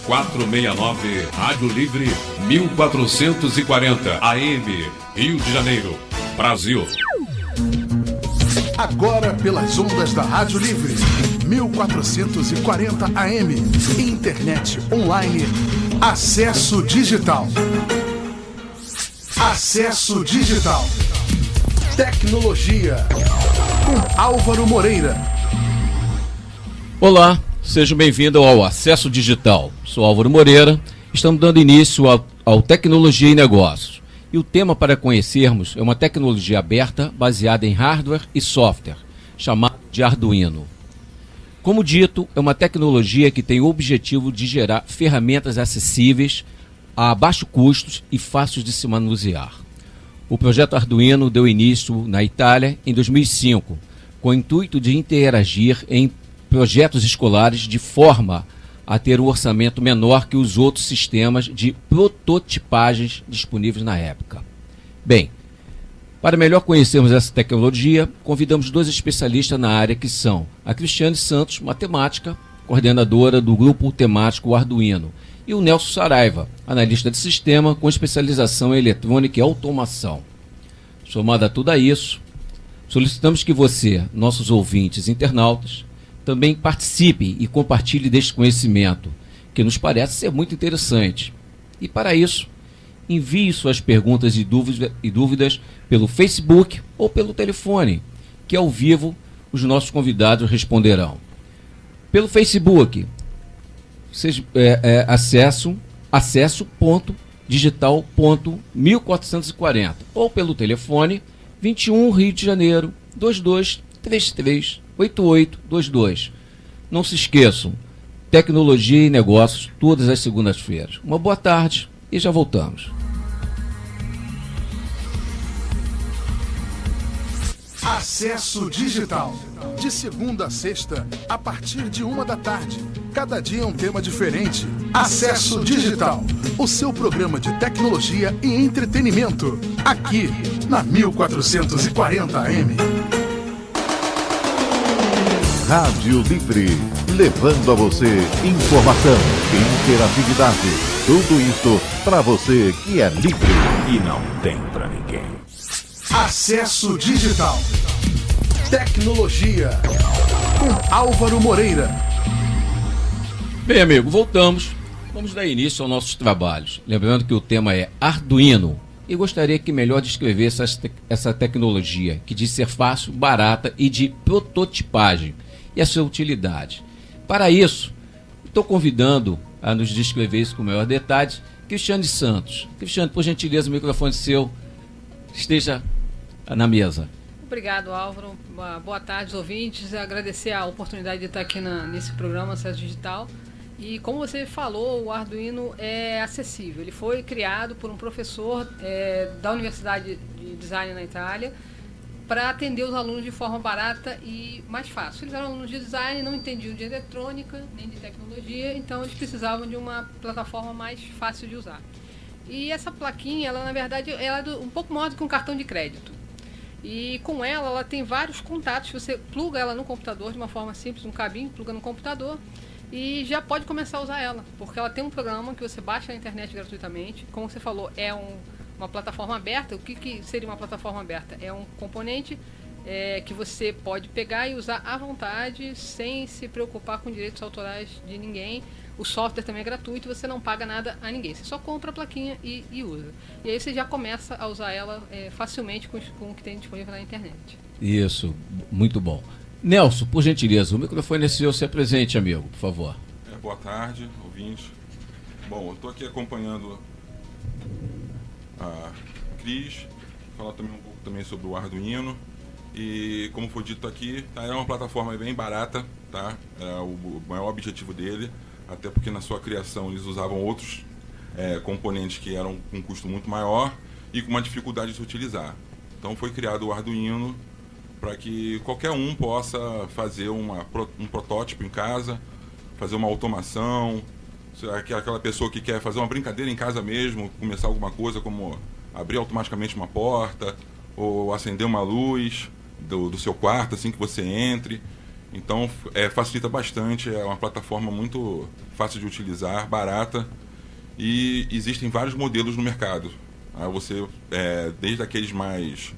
469, Rádio Livre 1440 AM, Rio de Janeiro, Brasil. Agora pelas ondas da Rádio Livre 1440 AM, internet online, acesso digital. Acesso digital. Tecnologia com Álvaro Moreira. Olá, seja bem-vindo ao Acesso Digital. Sou Álvaro Moreira, estamos dando início ao Tecnologia e Negócios. E o tema para conhecermos é uma tecnologia aberta baseada em hardware e software, chamada de Arduino. Como dito, é uma tecnologia que tem o objetivo de gerar ferramentas acessíveis, a baixo custos e fáceis de se manusear. O projeto Arduino deu início na Itália em 2005, com o intuito de interagir em projetos escolares de forma a ter um orçamento menor que os outros sistemas de prototipagens disponíveis na época. Bem, para melhor conhecermos essa tecnologia, convidamos dois especialistas na área que são a Cristiane Santos, matemática, coordenadora do grupo temático Arduino, e o Nelson Saraiva, analista de sistema com especialização em eletrônica e automação. Somado a tudo isso, solicitamos que você, nossos ouvintes e internautas, também participe e compartilhe deste conhecimento, que nos parece ser muito interessante. E para isso, envie suas perguntas e dúvidas pelo Facebook ou pelo telefone, que ao vivo os nossos convidados responderão. Pelo Facebook, acesso.digital.1440 ou pelo telefone 21 Rio de Janeiro 2233 8822. Não se esqueçam, Tecnologia e Negócios, todas as segundas-feiras. Uma boa tarde e já voltamos. Acesso Digital. De segunda a sexta, a partir de 13h. Cada dia um tema diferente. Acesso Digital. O seu programa de tecnologia e entretenimento. Aqui, na 1440 AM. Rádio Livre, levando a você informação, interatividade, tudo isso para você que é livre e não tem para ninguém. Acesso Digital. Tecnologia com Álvaro Moreira. Bem, amigo, voltamos. Vamos dar início aos nossos trabalhos. Lembrando que o tema é Arduino. E gostaria que melhor descrevesse essa tecnologia, que diz ser fácil, barata e de prototipagem, e a sua utilidade. Para isso, estou convidando a nos descrever isso com maior detalhe, Cristiane Santos. Cristiane, por gentileza, o microfone seu esteja na mesa. Obrigado, Álvaro. Boa tarde, ouvintes. Agradecer a oportunidade de estar aqui nesse programa Acesso Digital. E como você falou, o Arduino é acessível. Ele foi criado por um professor da Universidade de Design na Itália para atender os alunos de forma barata e mais fácil. Eles eram alunos de design, não entendiam de eletrônica nem de tecnologia, então eles precisavam de uma plataforma mais fácil de usar. E essa plaquinha, ela na verdade ela é um pouco maior do que um cartão de crédito. E com ela tem vários contatos. Você pluga ela no computador de uma forma simples, um cabinho, pluga no computador e já pode começar a usar ela, porque ela tem um programa que você baixa na internet gratuitamente. Como você falou, é uma plataforma aberta. O que seria uma plataforma aberta? É um componente que você pode pegar e usar à vontade, sem se preocupar com direitos autorais de ninguém. O software também é gratuito, você não paga nada a ninguém. Você só compra a plaquinha e usa. E aí você já começa a usar ela facilmente com o que tem disponível na internet. Isso, muito bom. Nelson, por gentileza, o microfone é seu, se apresente, amigo, por favor. Boa tarde, ouvintes. Bom, eu estou aqui acompanhando a Cris, falar também um pouco também sobre o Arduino. E como foi dito aqui, é uma plataforma bem barata, tá? O maior objetivo dele, até porque na sua criação eles usavam outros componentes que eram com um custo muito maior e com uma dificuldade de se utilizar. Então foi criado o Arduino para que qualquer um possa fazer um protótipo em casa, fazer uma automação, aquela pessoa que quer fazer uma brincadeira em casa mesmo, começar alguma coisa como abrir automaticamente uma porta ou acender uma luz do seu quarto assim que você entre. Então facilita bastante, é uma plataforma muito fácil de utilizar, barata, e existem vários modelos no mercado. Você, desde aqueles mais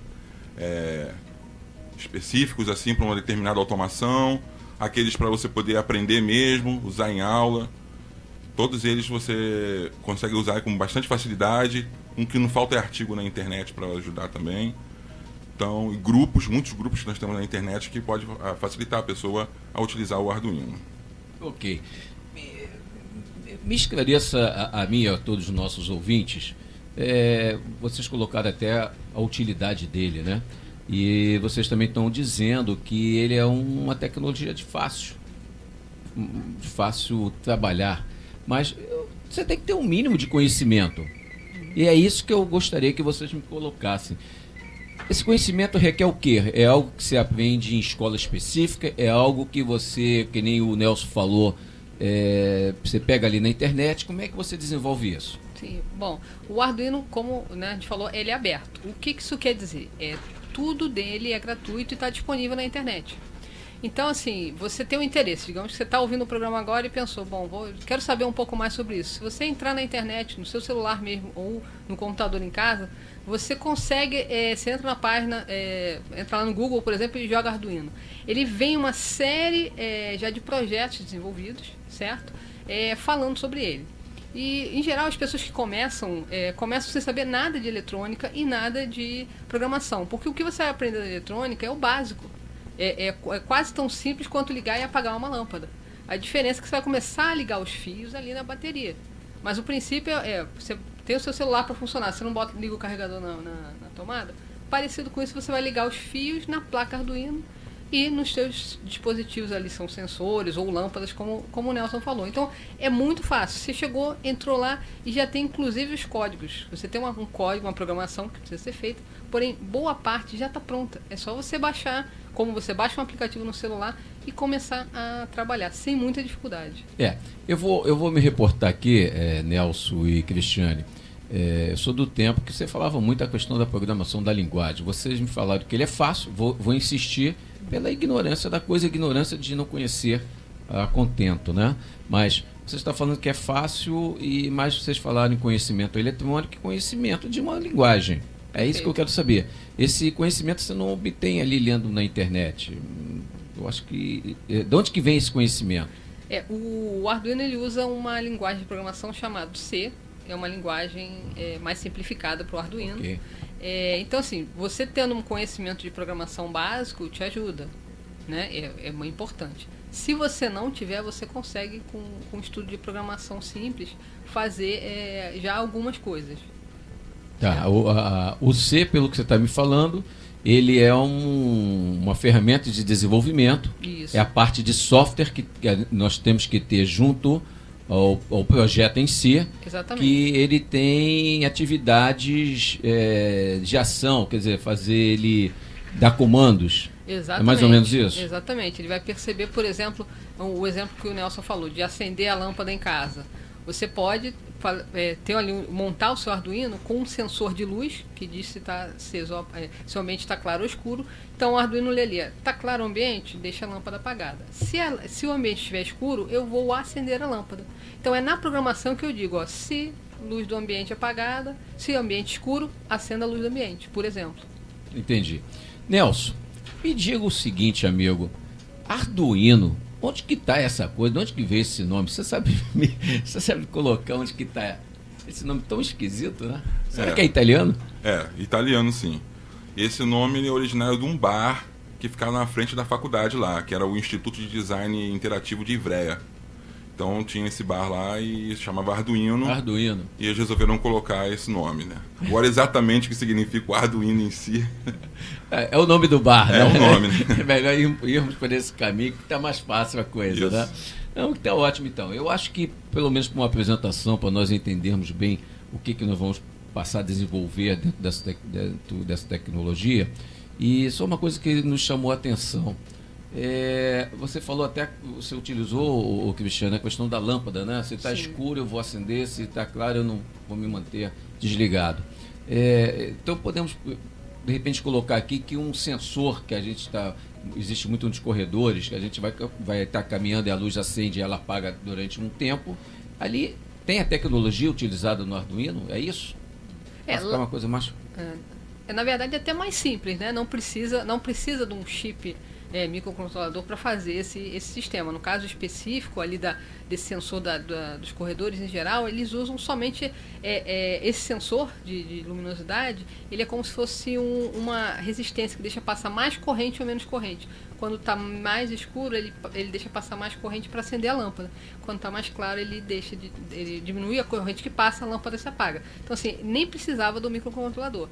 específicos assim para uma determinada automação, aqueles para você poder aprender mesmo, usar em aula. Todos eles você consegue usar com bastante facilidade. Um que não falta é artigo na internet para ajudar também. Então, e muitos grupos que nós temos na internet que pode facilitar a pessoa a utilizar o Arduino. Ok. Me esclareça a mim e a todos os nossos ouvintes. Vocês colocaram até a utilidade dele, né? E vocês também estão dizendo que ele é uma tecnologia de fácil trabalhar. Mas você tem que ter um mínimo de conhecimento. E é isso que eu gostaria que vocês me colocassem. Esse conhecimento requer o quê? É algo que você aprende em escola específica? É algo que você, que nem o Nelson falou, você pega ali na internet? Como é que você desenvolve isso? Sim, bom, o Arduino, como, né, a gente falou, ele é aberto. O que isso quer dizer? Tudo dele é gratuito e está disponível na internet. Então, assim, você tem um interesse, digamos que você está ouvindo o programa agora e pensou, quero saber um pouco mais sobre isso. Se você entrar na internet, no seu celular mesmo, ou no computador em casa, você consegue, você entra na página, entra lá no Google, por exemplo, e joga Arduino. Ele vem uma série já de projetos desenvolvidos, certo? Falando sobre ele. E, em geral, as pessoas que começam sem saber nada de eletrônica e nada de programação. Porque o que você vai aprender na eletrônica é o básico. É quase tão simples quanto ligar e apagar uma lâmpada. A diferença é que você vai começar a ligar os fios ali na bateria. Mas o princípio você tem o seu celular para funcionar, você não liga o carregador na tomada. Parecido com isso, você vai ligar os fios na placa Arduino e nos seus dispositivos ali são sensores ou lâmpadas, como o Nelson falou. Então, é muito fácil. Você chegou, entrou lá e já tem inclusive os códigos. Você tem um código, uma programação que precisa ser feita, porém, boa parte já está pronta. É só você baixar, como você baixa um aplicativo no celular e começar a trabalhar, sem muita dificuldade. Eu vou me reportar aqui, Nelson e Cristiane. Eu sou do tempo que você falava muito a questão da programação da linguagem. Vocês me falaram que ele é fácil, vou insistir pela ignorância da coisa, ignorância de não conhecer a contento, né? Mas você está falando que é fácil, e mais vocês falaram em conhecimento eletrônico e conhecimento de uma linguagem. É isso que eu quero saber. Esse conhecimento você não obtém ali lendo na internet. Eu acho que... De onde que vem esse conhecimento? O Arduino ele usa uma linguagem de programação chamada C. É uma linguagem mais simplificada para o Arduino. Okay. Então, assim, você tendo um conhecimento de programação básico te ajuda, né? É muito importante. Se você não tiver, você consegue, com um estudo de programação simples, fazer já algumas coisas. Tá, o C, pelo que você está me falando, ele é uma ferramenta de desenvolvimento. Isso. É a parte de software que nós temos que ter junto ao projeto em si. Exatamente. Que ele tem atividades de ação, quer dizer, fazer ele dar comandos. Exatamente. É mais ou menos isso? Exatamente. Ele vai perceber, por exemplo, o exemplo que o Nelson falou, de acender a lâmpada em casa. Você pode montar o seu Arduino com um sensor de luz que diz se o ambiente está claro ou escuro. Então o Arduino lê ali, está claro o ambiente? Deixa a lâmpada apagada. Se o ambiente estiver escuro, eu vou acender a lâmpada. Então é na programação que eu digo, se luz do ambiente apagada, se o ambiente escuro, acenda a luz do ambiente, por exemplo. Entendi. Nelson, me diga o seguinte, amigo. Arduino, onde que está essa coisa? De onde que veio esse nome? Você sabe colocar onde que está esse nome tão esquisito, né? Será que é italiano? Italiano, sim. Esse nome é originário de um bar que ficava na frente da faculdade lá, que era o Instituto de Design Interativo de Ivrea. Então tinha esse bar lá e se chamava Arduino. Arduino. E eles resolveram colocar esse nome, né? Agora exatamente o que significa o Arduino em si. É o nome do bar, né? É o nome, né? É melhor irmos por esse caminho que está mais fácil a coisa, né? Não, está ótimo então. Eu acho que, pelo menos para uma apresentação, para nós entendermos bem o que nós vamos passar a desenvolver dentro dessa tecnologia, e só uma coisa que nos chamou a atenção. Você falou até, você utilizou, o Cristiano, a questão da lâmpada, né? Se está escuro eu vou acender, se está claro eu não vou me manter desligado. Então podemos de repente, colocar aqui que um sensor que a gente está... Existe muito nos corredores, que a gente vai estar caminhando e a luz acende e ela apaga durante um tempo. Ali tem a tecnologia utilizada no Arduino, é isso? Vai ficar uma coisa mais... Na verdade, é até mais simples, né? Não precisa de um chip microcontrolador para fazer esse sistema. No caso específico ali desse sensor dos corredores em geral, eles usam somente esse sensor de luminosidade. Ele é como se fosse uma resistência que deixa passar mais corrente ou menos corrente. Quando está mais escuro, ele deixa passar mais corrente para acender a lâmpada. Quando está mais claro, ele diminui a corrente que passa, a lâmpada se apaga. Então, assim, nem precisava do microcontrolador.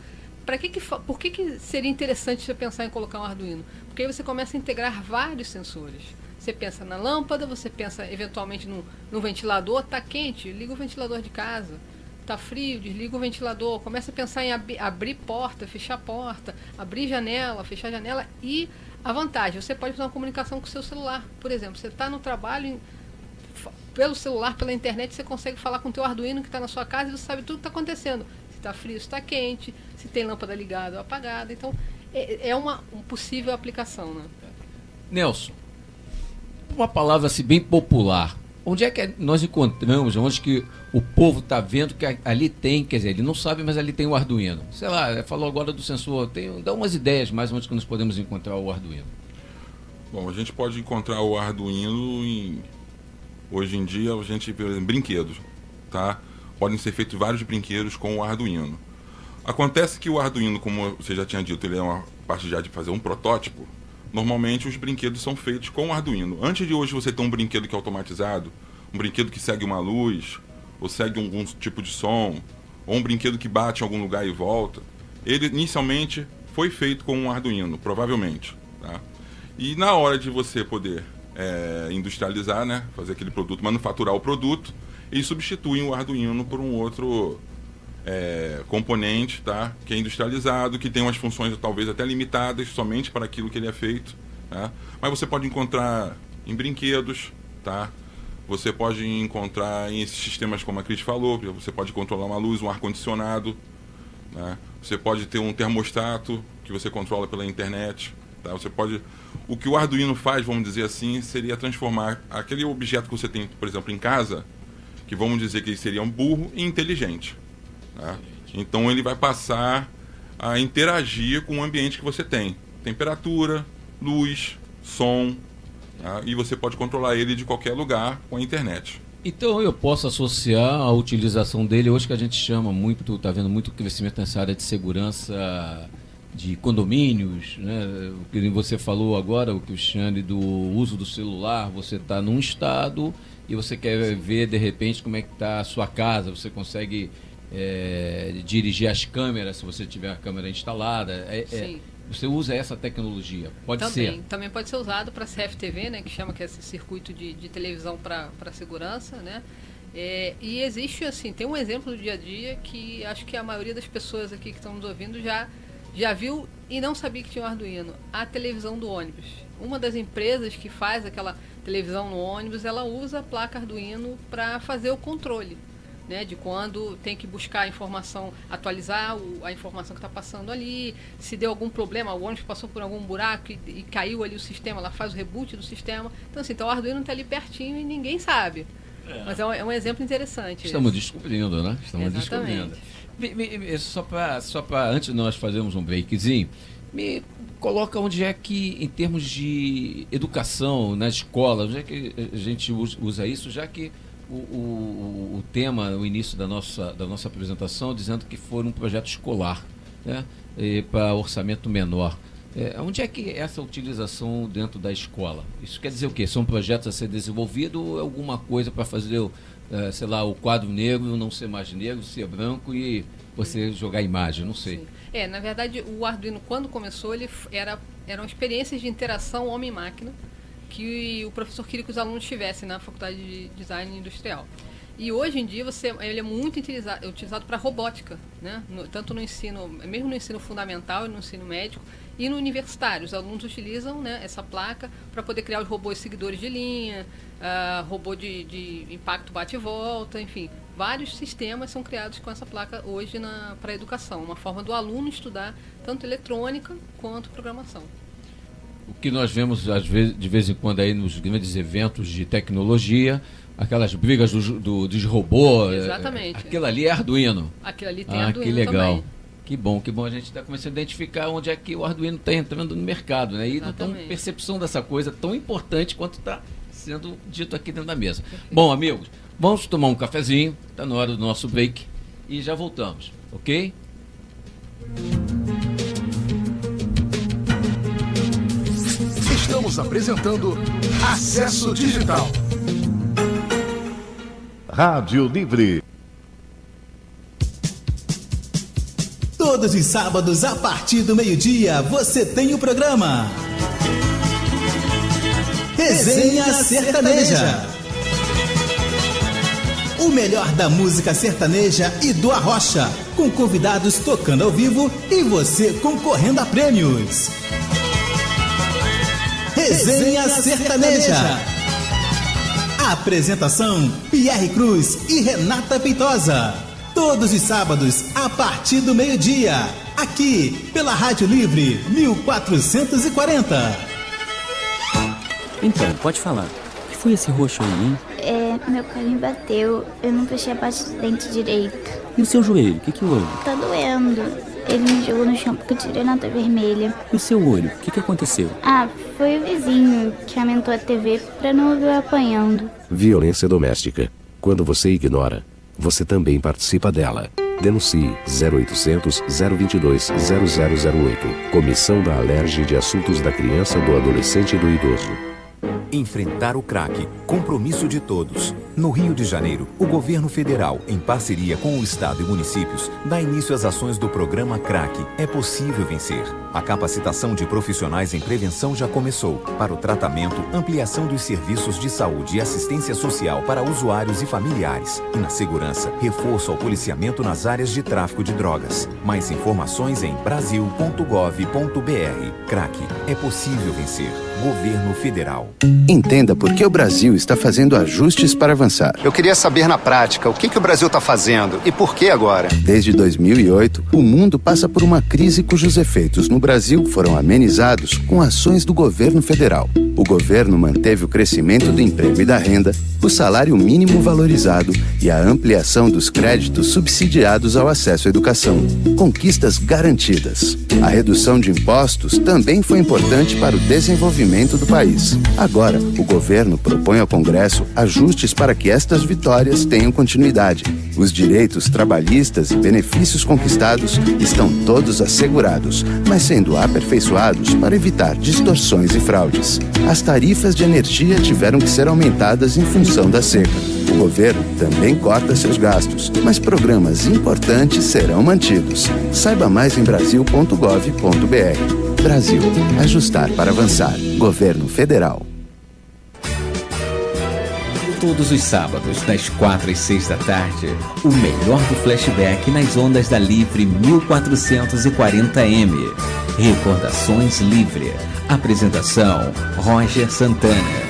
Por que seria interessante você pensar em colocar um Arduino? Porque aí você começa a integrar vários sensores. Você pensa na lâmpada, você pensa eventualmente no ventilador. Está quente, liga o ventilador de casa. Está frio, desliga o ventilador. Começa a pensar em abrir porta, fechar porta, abrir janela, fechar janela. E a vantagem, você pode fazer uma comunicação com o seu celular. Por exemplo, você está no trabalho, pelo celular, pela internet, você consegue falar com o teu Arduino que está na sua casa e você sabe tudo que está acontecendo. Se está frio, se está quente, se tem lâmpada ligada ou apagada. Então, é uma possível aplicação, né? Nelson, uma palavra assim, bem popular. Onde é que nós encontramos, onde que o povo está vendo que ali tem, quer dizer, ele não sabe, mas ali tem o Arduino. Sei lá, falou agora do sensor, dá umas ideias mais onde que nós podemos encontrar o Arduino. Bom, a gente pode encontrar o Arduino hoje em dia, a gente vê em brinquedos, tá? Podem ser feitos vários brinquedos com o Arduino. Acontece que o Arduino, como você já tinha dito, ele é uma parte já de fazer um protótipo. Normalmente os brinquedos são feitos com o Arduino. Antes de hoje você ter um brinquedo que é automatizado, um brinquedo que segue uma luz, ou segue algum tipo de som, ou um brinquedo que bate em algum lugar e volta, ele inicialmente foi feito com um Arduino, provavelmente. Tá? E na hora de você poder industrializar, né, fazer aquele produto, manufaturar o produto, eles substituem o Arduino por um outro componente, tá? Que é industrializado, que tem umas funções talvez até limitadas somente para aquilo que ele é feito. Tá? Mas você pode encontrar em brinquedos, tá? Você pode encontrar em esses sistemas como a Cris falou, você pode controlar uma luz, um ar-condicionado, né? Você pode ter um termostato que você controla pela internet. Tá? Você pode... O que o Arduino faz, vamos dizer assim, seria transformar aquele objeto que você tem, por exemplo, em casa, que vamos dizer que ele seria um burro, em inteligente. Tá? Então ele vai passar a interagir com o ambiente que você tem. Temperatura, luz, som, tá? E você pode controlar ele de qualquer lugar com a internet. Então eu posso associar a utilização dele hoje, que a gente chama muito, está vendo muito crescimento nessa área de segurança de condomínios, né? O que você falou agora, o Cristiane, do uso do celular, você está num estado e você quer ver de repente como é que está a sua casa, você consegue dirigir as câmeras se você tiver a câmera instalada. Você usa essa tecnologia, Também pode ser usado para CFTV, né, que chama que é esse circuito de televisão para segurança, né? E existe assim, tem um exemplo do dia a dia que acho que a maioria das pessoas aqui que estão nos ouvindo já viu e não sabia que tinha um Arduino. A televisão do ônibus. Uma das empresas que faz aquela televisão no ônibus, ela usa a placa Arduino para fazer o controle, né, de quando tem que buscar a informação, atualizar a informação que está passando ali, se deu algum problema, o ônibus passou por algum buraco e caiu ali o sistema, ela faz o reboot do sistema. Então, assim, o Arduino está ali pertinho e ninguém sabe. Mas é um exemplo interessante. Estamos descobrindo, né? Estamos descobrindo. Só para antes de nós fazermos um breakzinho, me coloca onde é que, em termos de educação na escola, onde é que a gente usa isso, já que o tema, o início da nossa apresentação, dizendo que for um projeto escolar, né, para orçamento menor. Onde é que essa utilização dentro da escola? Isso quer dizer o quê? São projetos a ser desenvolvidos ou é alguma coisa para fazer, sei lá, o quadro negro não ser mais negro, ser branco e você jogar imagem? Não sei. Sim. Na verdade, o Arduino, quando começou, eram experiências de interação homem-máquina que o professor queria que os alunos tivessem na Faculdade de Design Industrial. E hoje em dia ele é muito utilizado para robótica, né? Tanto no ensino, mesmo no ensino fundamental e no ensino médico, e no universitário. Os alunos utilizam, né, essa placa para poder criar os robôs seguidores de linha, robô de impacto bate e volta, enfim. Vários sistemas são criados com essa placa hoje para a educação. Uma forma do aluno estudar tanto eletrônica quanto programação. O que nós vemos, às vezes, de vez em quando, aí nos grandes eventos de tecnologia, aquelas brigas dos robôs. Exatamente. Aquilo ali é Arduino. Aquilo ali tem Arduino que legal. também. Que bom. A gente está começando a identificar onde é que o Arduino está entrando no mercado, né? E não tem percepção dessa coisa tão importante quanto está sendo dito aqui dentro da mesa. Bom, amigos, vamos tomar um cafezinho, está na hora do nosso break e já voltamos, ok? Estamos apresentando Acesso Digital. Rádio Livre. Todos os sábados, a partir do meio-dia, você tem o programa Resenha Sertaneja. O melhor da música sertaneja e do arrocha, com convidados tocando ao vivo e você concorrendo a prêmios. Resenha Sertaneja. Apresentação: Pierre Cruz e Renata Feitosa. Todos os sábados, a partir do meio-dia, aqui pela Rádio Livre 1440. Então, pode falar. O que foi esse roxo aí, hein? Meu pai me bateu, eu não fechei a parte do dente direito. E o seu joelho, o que houve? Tá doendo. Ele me jogou no chão porque eu tirei nota vermelha. E o seu olho, o que aconteceu? Foi o vizinho que aumentou a TV pra não ouvir eu apanhando. Violência doméstica. Quando você ignora, você também participa dela. Denuncie 0800 022 0008. Comissão da Alerge de Assuntos da Criança, do Adolescente e do Idoso. Enfrentar o crack. Compromisso de todos. No Rio de Janeiro, o governo federal, em parceria com o Estado e municípios, dá início às ações do programa CRAC. É possível vencer. A capacitação de profissionais em prevenção já começou. Para o tratamento, ampliação dos serviços de saúde e assistência social para usuários e familiares. E na segurança, reforço ao policiamento nas áreas de tráfico de drogas. Mais informações em brasil.gov.br. CRAC. É possível vencer. Governo Federal. Entenda por que o Brasil está fazendo ajustes para avançar. Eu queria saber na prática o que o Brasil está fazendo e por que agora. Desde 2008, o mundo passa por uma crise cujos efeitos no Brasil foram amenizados com ações do governo federal. O governo manteve o crescimento do emprego e da renda, o salário mínimo valorizado e a ampliação dos créditos subsidiados ao acesso à educação. Conquistas garantidas. A redução de impostos também foi importante para o desenvolvimento do país. Agora, o governo propõe ao Congresso ajustes para que estas vitórias tenham continuidade. Os direitos trabalhistas e benefícios conquistados estão todos assegurados, mas sendo aperfeiçoados para evitar distorções e fraudes. As tarifas de energia tiveram que ser aumentadas em função da seca. O governo também corta seus gastos, mas programas importantes serão mantidos. Saiba mais em brasil.gov.br. Brasil. Ajustar para avançar. Governo Federal. Todos os sábados, das 4 às 6 da tarde, o melhor do flashback nas ondas da Livre 1440M. Recordações Livre. Apresentação: Roger Santana.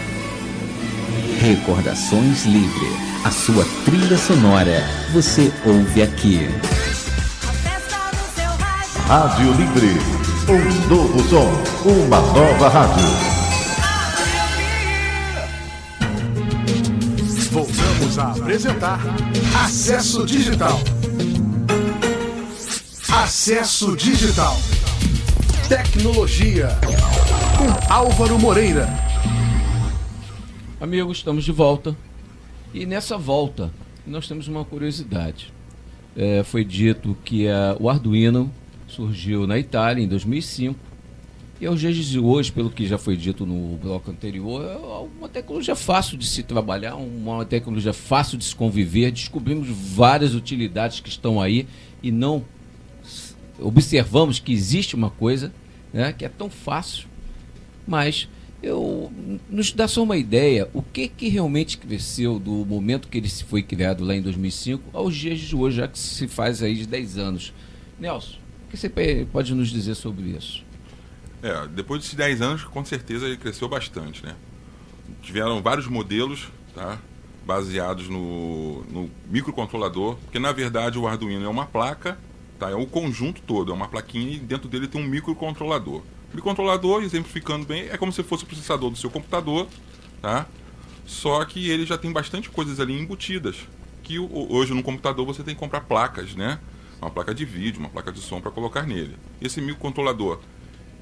Recordações Livre. A sua trilha sonora você ouve aqui. Rádio Livre. Um novo som. Uma nova rádio. Voltamos a apresentar Acesso Digital. Acesso Digital. Tecnologia. Com Álvaro Moreira. Amigos, estamos de volta. E nessa volta, nós temos uma curiosidade. Foi dito que o Arduino surgiu na Itália em 2005. E aos dias de hoje, pelo que já foi dito no bloco anterior, é uma tecnologia fácil de se trabalhar, uma tecnologia fácil de se conviver. Descobrimos várias utilidades que estão aí e não observamos que existe uma coisa, né, que é tão fácil, mas Nos dá só uma ideia, o que realmente cresceu do momento que ele foi criado lá em 2005 aos dias de hoje, já que se faz aí de 10 anos. Nelson, o que você pode nos dizer sobre isso? Depois desses 10 anos, com certeza ele cresceu bastante, né? Tiveram vários modelos, tá? Baseados no microcontrolador, porque na verdade o Arduino é uma placa, tá? É um conjunto todo, é uma plaquinha e dentro dele tem um microcontrolador. O microcontrolador, exemplificando bem, é como se fosse o processador do seu computador, tá? Só que ele já tem bastante coisas ali embutidas, que hoje no computador você tem que comprar placas, né? Uma placa de vídeo, uma placa de som para colocar nele. Esse microcontrolador,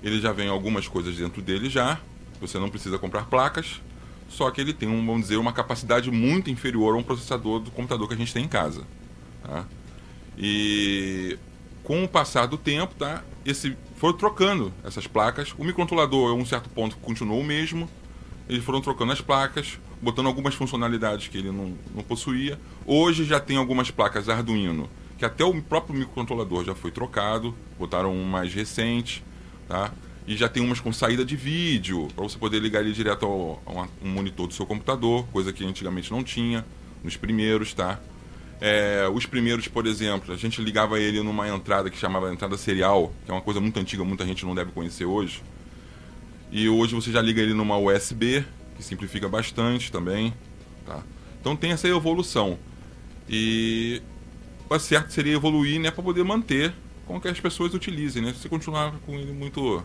ele já vem algumas coisas dentro dele já, você não precisa comprar placas, só que ele tem, vamos dizer, uma capacidade muito inferior a um processador do computador que a gente tem em casa, tá? E com o passar do tempo, tá? Foram trocando essas placas. O microcontrolador, a um certo ponto, continuou o mesmo. Eles foram trocando as placas, botando algumas funcionalidades que ele não possuía. Hoje já tem algumas placas Arduino, que até o próprio microcontrolador já foi trocado, botaram um mais recente, tá? E já tem umas com saída de vídeo, para você poder ligar ele direto a um monitor do seu computador, coisa que antigamente não tinha, nos primeiros, tá? Os primeiros, por exemplo, a gente ligava ele numa entrada que chamava entrada serial, que é uma coisa muito antiga, muita gente não deve conhecer hoje. E hoje você já liga ele numa USB, que simplifica bastante também, tá? Então tem essa evolução. E o certo seria evoluir, né, para poder manter com que as pessoas utilizem, né? Se você continuar com ele muito...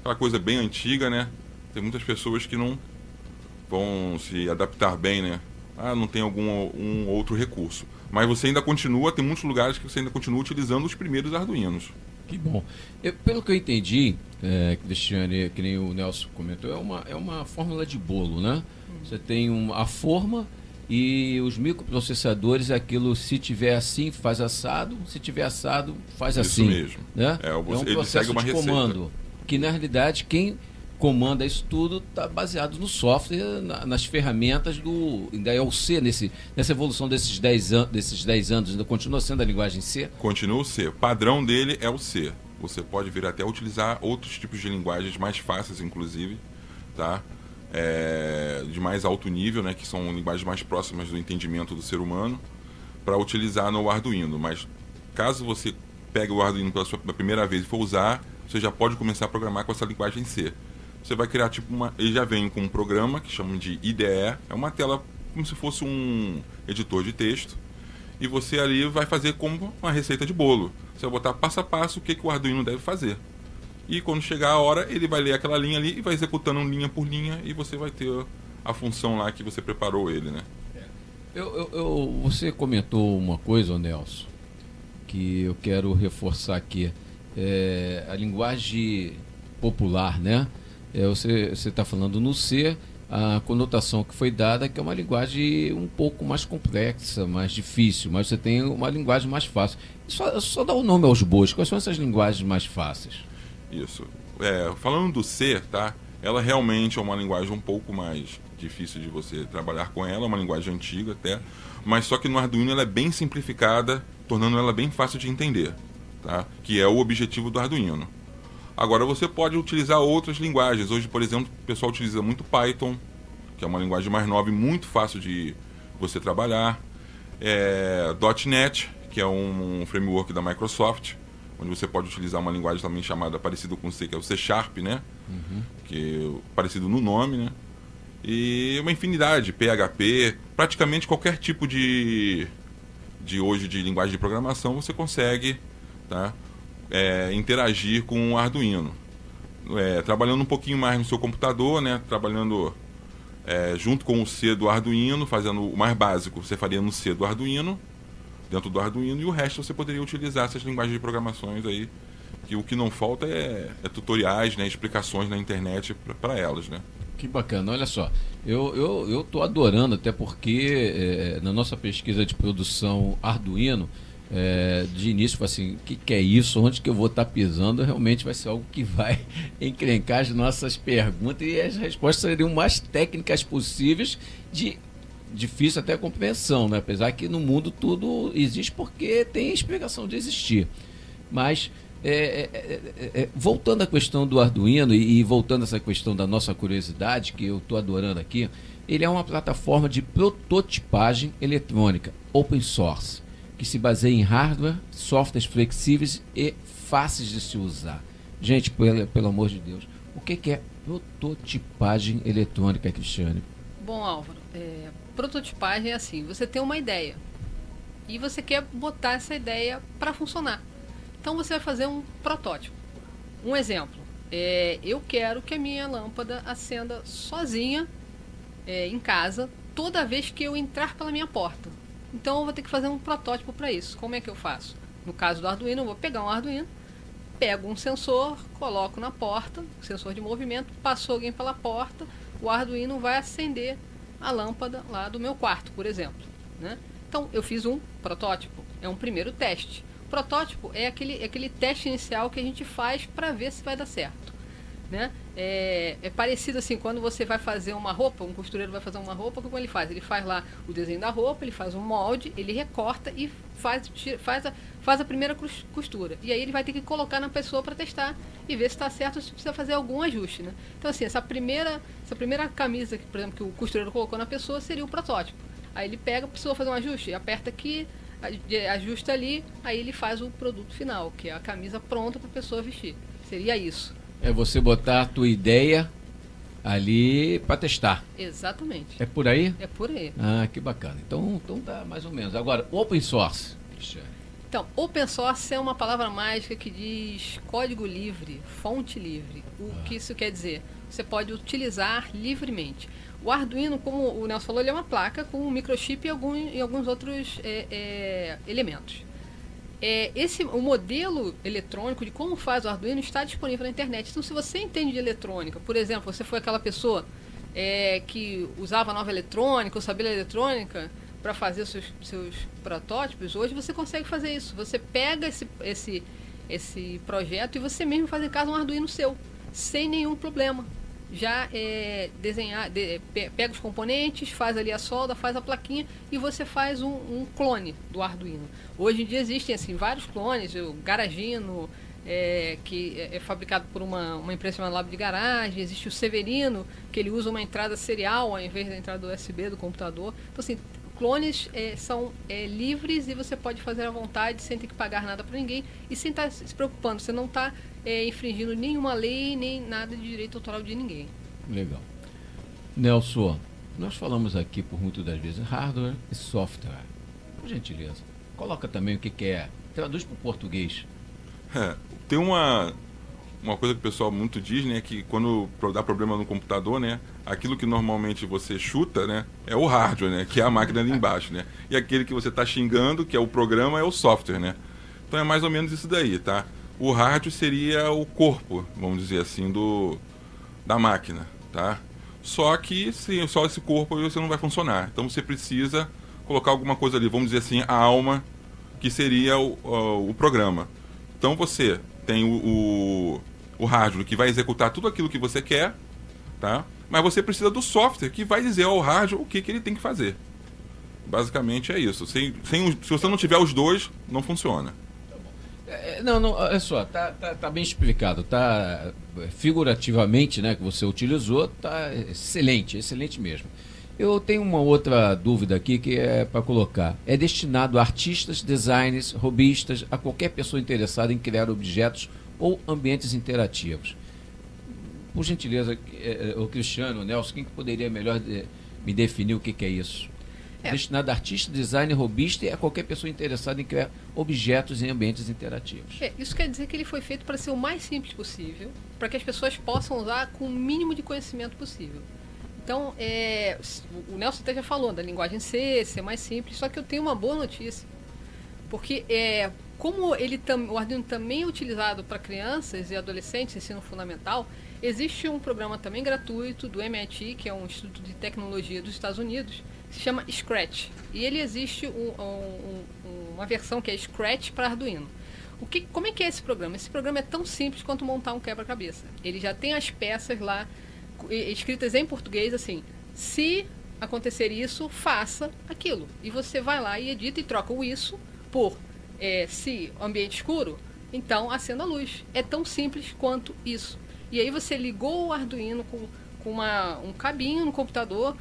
aquela coisa bem antiga, né? Tem muitas pessoas que não vão se adaptar bem, né? Não tem um outro recurso. Mas você ainda continua, tem muitos lugares que você ainda continua utilizando os primeiros Arduinos. Que bom. Pelo que eu entendi, Cristiane, que nem o Nelson comentou, é uma fórmula de bolo, né? Você tem a forma e os microprocessadores, aquilo, se tiver assim, faz assado, se tiver assado, faz assim. Isso mesmo. Né? Ele um processo segue uma de receita. comando, que na realidade quem comanda isso tudo está baseado no software, nas ferramentas ainda é o C, nessa evolução desses 10 anos, ainda continua sendo a linguagem C? Continua o C. O padrão dele é o C. Você pode vir até utilizar outros tipos de linguagens mais fáceis, inclusive, tá? De mais alto nível, né? Que são linguagens mais próximas do entendimento do ser humano, para utilizar no Arduino. Mas caso você pegue o Arduino pela primeira vez e for usar, você já pode começar a programar com essa linguagem C. Você vai criar ele já vem com um programa que chamam de IDE, é uma tela como se fosse um editor de texto, e você ali vai fazer como uma receita de bolo. Você vai botar passo a passo o que o Arduino deve fazer. E quando chegar a hora, ele vai ler aquela linha ali e vai executando linha por linha, e você vai ter a função lá que você preparou ele, né? Você comentou uma coisa, Nelson, que eu quero reforçar aqui. A linguagem popular, né? Você está falando no C, a conotação que foi dada que é uma linguagem um pouco mais complexa, mais difícil, mas você tem uma linguagem mais fácil. Só dá o nome aos bois. Quais são essas linguagens mais fáceis? Isso. Falando do C, tá? Ela realmente é uma linguagem um pouco mais difícil de você trabalhar com ela, é uma linguagem antiga até, mas só que no Arduino ela é bem simplificada, tornando ela bem fácil de entender, tá? Que é o objetivo do Arduino. Agora você pode utilizar outras linguagens. Hoje, por exemplo, o pessoal utiliza muito Python, que é uma linguagem mais nova e muito fácil de você trabalhar. .NET, que é um framework da Microsoft, onde você pode utilizar uma linguagem também chamada parecida com C, que é o C#, né? Que é parecido no nome, né? E uma infinidade, PHP, praticamente qualquer tipo de linguagem de programação você consegue, tá? Interagir com o Arduino. Trabalhando um pouquinho mais no seu computador, né? Trabalhando junto com o C do Arduino, fazendo o mais básico, você faria no C do Arduino, dentro do Arduino, e o resto você poderia utilizar essas linguagens de programações aí, que o que não falta é tutoriais, né? Explicações na internet para elas, né? Que bacana, olha só, eu estou adorando, até porque na nossa pesquisa de produção Arduino, de início, falei assim, o que é isso? Onde que eu vou estar pisando? Realmente vai ser algo que vai encrencar as nossas perguntas e as respostas seriam mais técnicas possíveis, de difícil até a compreensão, né? Apesar que no mundo tudo existe porque tem explicação de existir. Mas Voltando à questão do Arduino e voltando a essa questão da nossa curiosidade, que eu estou adorando aqui, ele é uma plataforma de prototipagem eletrônica, open source, que se baseia em hardware, softwares flexíveis e fáceis de se usar. Gente, pelo amor de Deus, o que é prototipagem eletrônica, Cristiane? Bom, Álvaro, prototipagem é assim, você tem uma ideia e você quer botar essa ideia para funcionar. Então você vai fazer um protótipo. Um exemplo, eu quero que a minha lâmpada acenda sozinha em casa toda vez que eu entrar pela minha porta. Então eu vou ter que fazer um protótipo para isso. Como é que eu faço? No caso do Arduino, eu vou pegar um Arduino, pego um sensor, coloco na porta, sensor de movimento, passou alguém pela porta, o Arduino vai acender a lâmpada lá do meu quarto, por exemplo, né? Então eu fiz um protótipo, é um primeiro teste. O protótipo é aquele teste inicial que a gente faz para ver se vai dar certo, né? É parecido assim, quando você vai fazer uma roupa, um costureiro vai fazer uma roupa, como ele faz? Ele faz lá o desenho da roupa, ele faz um molde, ele recorta e faz a primeira costura. E aí ele vai ter que colocar na pessoa para testar e ver se está certo ou se precisa fazer algum ajuste, né? Então assim, essa primeira camisa, por exemplo, que o costureiro colocou na pessoa seria o protótipo. Aí ele pega, precisou fazer um ajuste, aperta aqui, ajusta ali, aí ele faz o produto final, que é a camisa pronta para a pessoa vestir. Seria isso. É você botar a tua ideia ali para testar. Exatamente. É por aí? É por aí. Ah, que bacana. Então dá mais ou menos. Agora, open source, Cristiane. Então, open source é uma palavra mágica que diz código livre, fonte livre. O que isso quer dizer? Você pode utilizar livremente. O Arduino, como o Nelson falou, ele é uma placa com um microchip e alguns outros elementos. O modelo eletrônico de como faz o Arduino está disponível na internet. Então, se você entende de eletrônica, por exemplo, você foi aquela pessoa que usava nova eletrônica ou sabia eletrônica para fazer os seus protótipos, hoje você consegue fazer isso. Você pega esse projeto e você mesmo faz em casa um Arduino seu, sem nenhum problema. Já pega os componentes, faz ali a solda, faz a plaquinha e você faz um clone do Arduino. Hoje em dia existem assim, vários clones, o Garagino, que é fabricado por uma empresa chamada Lab de Garagem, existe o Severino, que ele usa uma entrada serial ao invés da entrada USB do computador. Então assim, clones são livres e você pode fazer à vontade sem ter que pagar nada para ninguém e sem estar se preocupando. Você não está infringindo nenhuma lei, nem nada de direito autoral de ninguém. Legal. Nelson, nós falamos aqui por muitas das vezes hardware e software. Por gentileza, coloca também o que é. Traduz para o português. Tem uma coisa que o pessoal muito diz, né, que quando dá problema no computador, né, aquilo que normalmente você chuta, né, é o hardware, né, que é a máquina ali embaixo, né, e aquele que você está xingando, que é o programa, é o software, né. Então é mais ou menos isso daí, tá? O hardware seria o corpo, vamos dizer assim, da máquina, tá? Só que só esse corpo você não vai funcionar. Então você precisa colocar alguma coisa ali, vamos dizer assim, a alma, que seria o programa. Então você tem o hardware que vai executar tudo aquilo que você quer, tá? Mas você precisa do software que vai dizer ao hardware o que ele tem que fazer. Basicamente é isso. Se você não tiver os dois, não funciona. Não, olha só, tá bem explicado, tá figurativamente, né, que você utilizou, tá excelente mesmo. Eu tenho uma outra dúvida aqui que é para colocar. É destinado a artistas, designers, hobbyistas, a qualquer pessoa interessada em criar objetos ou ambientes interativos. Por gentileza, o Cristiano, o Nelson, quem que poderia melhor me definir o que é isso? Destinado a artista, designer, hobbyista e a qualquer pessoa interessada em criar objetos em ambientes interativos. Isso quer dizer que ele foi feito para ser o mais simples possível, para que as pessoas possam usar com o mínimo de conhecimento possível. Então, o Nelson até já falou da linguagem C, ser mais simples, só que eu tenho uma boa notícia. Porque como o Arduino também é utilizado para crianças e adolescentes, ensino fundamental, existe um programa também gratuito do MIT, que é um instituto de tecnologia dos Estados Unidos, que se chama Scratch. E ele existe uma versão que é Scratch para Arduino. Como é que é esse programa? Esse programa é tão simples quanto montar um quebra-cabeça. Ele já tem as peças lá escritas em português, assim, se acontecer isso, faça aquilo. E você vai lá e edita e troca o isso por se ambiente escuro, Então acenda a luz. É tão simples quanto isso. E aí você ligou o Arduino com um cabinho no computador,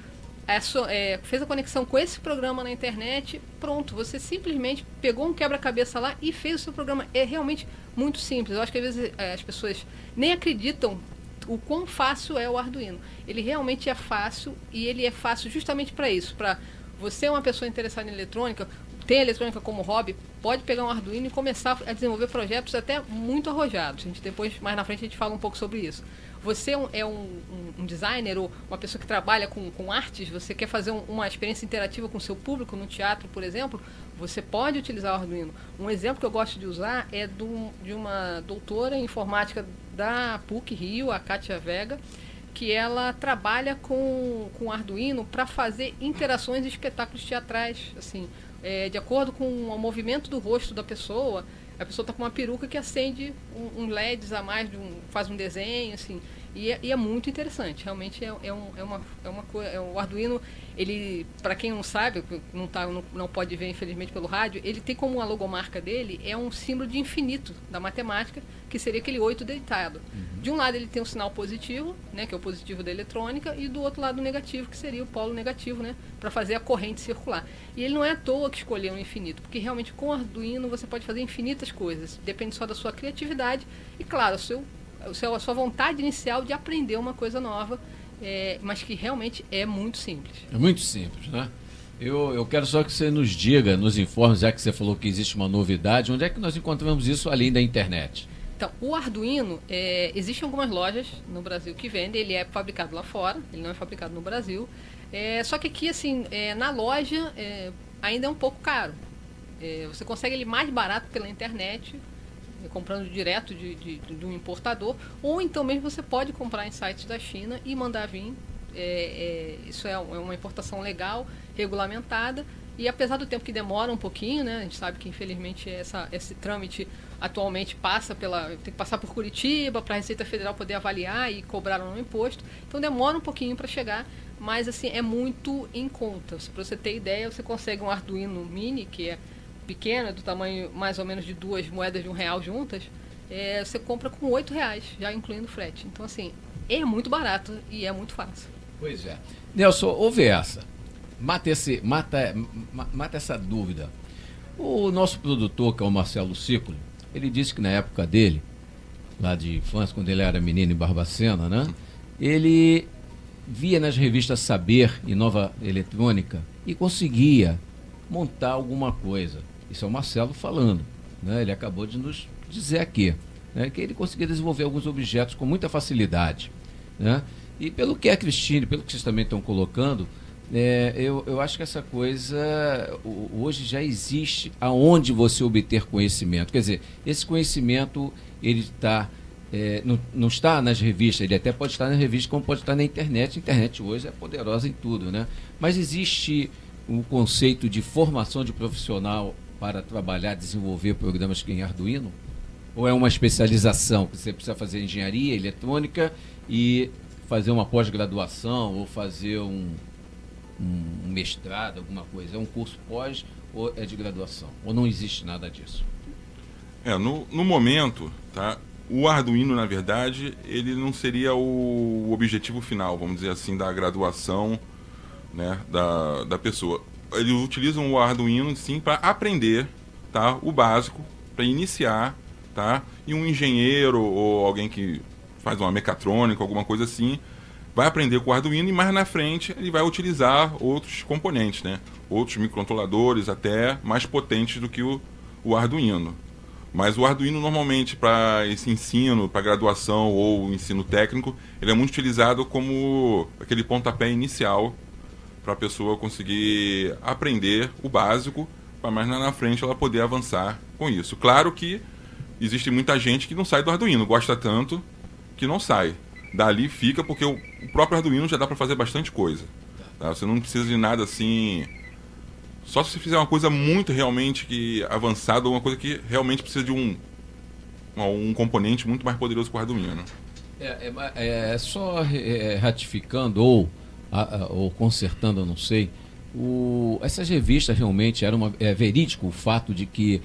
fez a conexão com esse programa na internet, pronto, você simplesmente pegou um quebra-cabeça lá e fez o seu programa. É realmente muito simples. Eu acho que às vezes as pessoas nem acreditam o quão fácil é o Arduino. Ele realmente é fácil, e ele é fácil justamente para isso, para você, uma pessoa interessada em eletrônica, tem eletrônica como hobby, pode pegar um Arduino e começar a desenvolver projetos até muito arrojados. Depois, mais na frente, a gente fala um pouco sobre isso. Você é um designer ou uma pessoa que trabalha com artes, você quer fazer uma experiência interativa com o seu público no teatro, por exemplo, você pode utilizar o Arduino. Um exemplo que eu gosto de usar é de uma doutora em informática da PUC Rio, a Kátia Vega, que ela trabalha com Arduino para fazer interações e espetáculos teatrais, assim, de acordo com o movimento do rosto da pessoa. A pessoa está com uma peruca que acende um LEDs a mais, faz um desenho, assim, e é muito interessante. Realmente é uma coisa. O Arduino, ele, para quem não sabe, não pode ver infelizmente pelo rádio, ele tem como a logomarca dele é um símbolo de infinito da matemática, que seria aquele 8 deitado. De um lado ele tem um sinal positivo, né, que é o positivo da eletrônica, e do outro lado o negativo, que seria o polo negativo, né, para fazer a corrente circular. E ele não é à toa que escolheu o infinito, porque realmente com o Arduino você pode fazer infinitas coisas, depende só da sua criatividade e, claro, a sua vontade inicial de aprender uma coisa nova, mas que realmente é muito simples. É muito simples, né? Eu quero só que você nos diga, nos informe, já que você falou que existe uma novidade, onde é que nós encontramos isso além da internet? Então, o Arduino, existem algumas lojas no Brasil que vendem, ele é fabricado lá fora, ele não é fabricado no Brasil, só que aqui, assim, na loja ainda é um pouco caro. Você consegue ele mais barato pela internet, comprando direto de um importador, ou então mesmo você pode comprar em sites da China e mandar vir. Isso é uma importação legal, regulamentada, e apesar do tempo que demora um pouquinho, né, a gente sabe que infelizmente esse trâmite atualmente tem que passar por Curitiba para a Receita Federal poder avaliar e cobrar um imposto, então demora um pouquinho para chegar, mas assim, é muito em conta. Para você ter ideia, você consegue um Arduino Mini, que é pequeno, do tamanho mais ou menos de 2 moedas de R$1 juntas, você compra com R$8, já incluindo frete. Então assim, é muito barato e é muito fácil. Pois é. Nelson, ouve essa. Mata essa dúvida. O nosso produtor, que é o Marcelo Ciclo, ele disse que na época dele, lá de infância, quando ele era menino em Barbacena, né? Ele via nas revistas Saber e Nova Eletrônica e conseguia montar alguma coisa. Isso é o Marcelo falando, né? Ele acabou de nos dizer aqui, né, que ele conseguia desenvolver alguns objetos com muita facilidade, né? E pelo que a Cristine, pelo que vocês também estão colocando, eu acho que essa coisa hoje já existe aonde você obter conhecimento. Quer dizer, esse conhecimento ele está não está nas revistas, ele até pode estar nas revistas como pode estar na internet. A internet hoje é poderosa em tudo, né? Mas existe um conceito de formação de profissional para trabalhar, desenvolver programas em Arduino? Ou é uma especialização que você precisa fazer engenharia eletrônica e fazer uma pós-graduação ou fazer um mestrado, alguma coisa? É um curso pós ou é de graduação? Ou não existe nada disso? No momento, tá, o Arduino, na verdade, ele não seria o objetivo final, vamos dizer assim, da graduação, né, da pessoa. Eles utilizam o Arduino, sim, para aprender, tá, o básico, para iniciar, tá, e um engenheiro ou alguém que faz uma mecatrônica, alguma coisa assim, vai aprender com o Arduino e mais na frente ele vai utilizar outros componentes, né, outros microcontroladores até mais potentes do que o Arduino. Mas o Arduino, normalmente, para esse ensino, para graduação ou ensino técnico, ele é muito utilizado como aquele pontapé inicial para a pessoa conseguir aprender o básico, para mais na frente ela poder avançar com isso. Claro que existe muita gente que não sai do Arduino, gosta tanto que não sai. Dali fica, porque o próprio Arduino já dá para fazer bastante coisa. Tá? Você não precisa de nada assim... Só se você fizer uma coisa muito realmente avançada, uma coisa que realmente precisa de um componente muito mais poderoso que o Arduino. Só ratificando ou consertando, eu não sei, essas revistas realmente é verídico o fato de que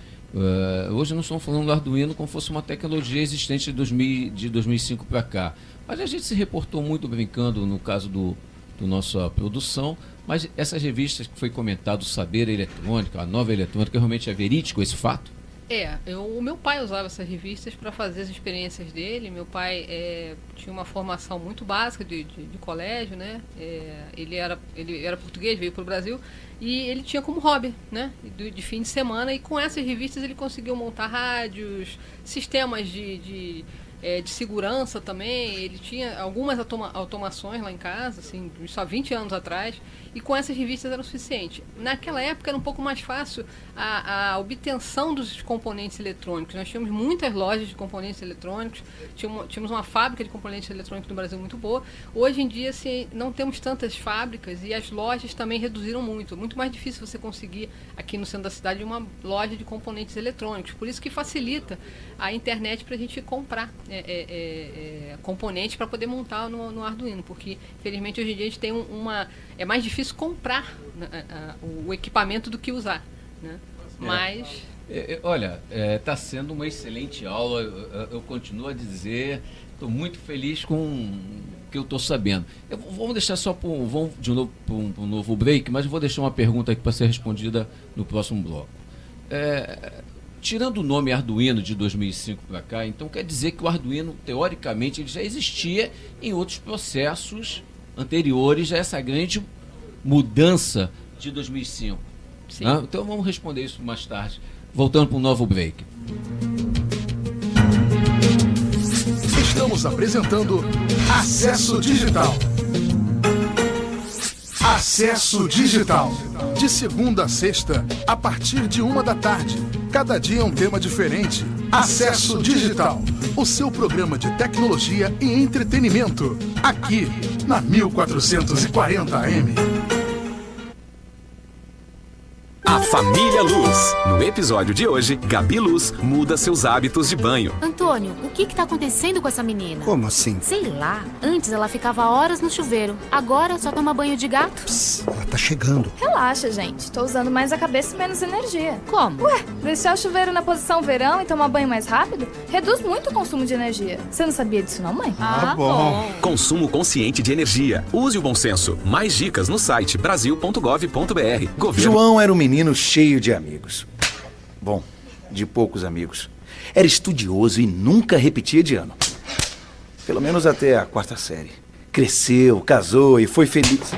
Hoje nós estamos falando do Arduino como fosse uma tecnologia existente de 2005 para cá. Mas a gente se reportou muito brincando no caso do nossa produção, mas essas revistas que foi comentado, o Saber Eletrônica, a Nova Eletrônica, realmente é verídico esse fato? O meu pai usava essas revistas para fazer as experiências dele. Meu pai tinha uma formação muito básica de colégio, né? Ele era português, veio para o Brasil e ele tinha como hobby, né? De fim de semana, e com essas revistas ele conseguiu montar rádios, sistemas de segurança também. Ele tinha algumas automações lá em casa, assim, só 20 anos atrás, e com essas revistas era o suficiente. Naquela época era um pouco mais fácil a obtenção dos componentes eletrônicos. Nós tínhamos muitas lojas de componentes eletrônicos, tínhamos uma fábrica de componentes eletrônicos no Brasil muito boa. Hoje em dia, assim, não temos tantas fábricas e as lojas também reduziram muito. Muito mais difícil você conseguir aqui no centro da cidade uma loja de componentes eletrônicos. Por isso que facilita a internet para a gente comprar componentes para poder montar no Arduino, porque infelizmente hoje em dia a gente tem é mais difícil comprar o equipamento do que usar, né? Mas olha, está sendo uma excelente aula. Eu continuo a dizer, estou muito feliz com o que eu estou sabendo. Vamos deixar vamos de novo para um novo break, mas eu vou deixar uma pergunta aqui para ser respondida no próximo bloco. Tirando o nome Arduino de 2005 para cá, então quer dizer que o Arduino, teoricamente, ele já existia em outros processos anteriores a essa grande mudança de 2005. Sim. Né? Então vamos responder isso mais tarde, voltando para um novo break. Estamos apresentando Acesso Digital. Acesso Digital. De segunda a sexta, a partir de 13h. Cada dia um tema diferente. Acesso Digital. O seu programa de tecnologia e entretenimento. Aqui, na 1440 AM. A família Luz. No episódio de hoje, Gabi Luz muda seus hábitos de banho. Antônio, o que tá acontecendo com essa menina? Como assim? Sei lá. Antes ela ficava horas no chuveiro. Agora só toma banho de gato. Psst, ela tá chegando. Relaxa, gente. Tô usando mais a cabeça e menos energia. Como? Ué, deixar o chuveiro na posição verão e tomar banho mais rápido reduz muito o consumo de energia. Você não sabia disso não, mãe? Ah, bom. Consumo consciente de energia. Use o bom senso. Mais dicas no site brasil.gov.br. Governo... João era um menino cheio de amigos. Bom, de poucos amigos. Era estudioso e nunca repetia de ano. Pelo menos até a 4ª série. Cresceu, casou e foi feliz.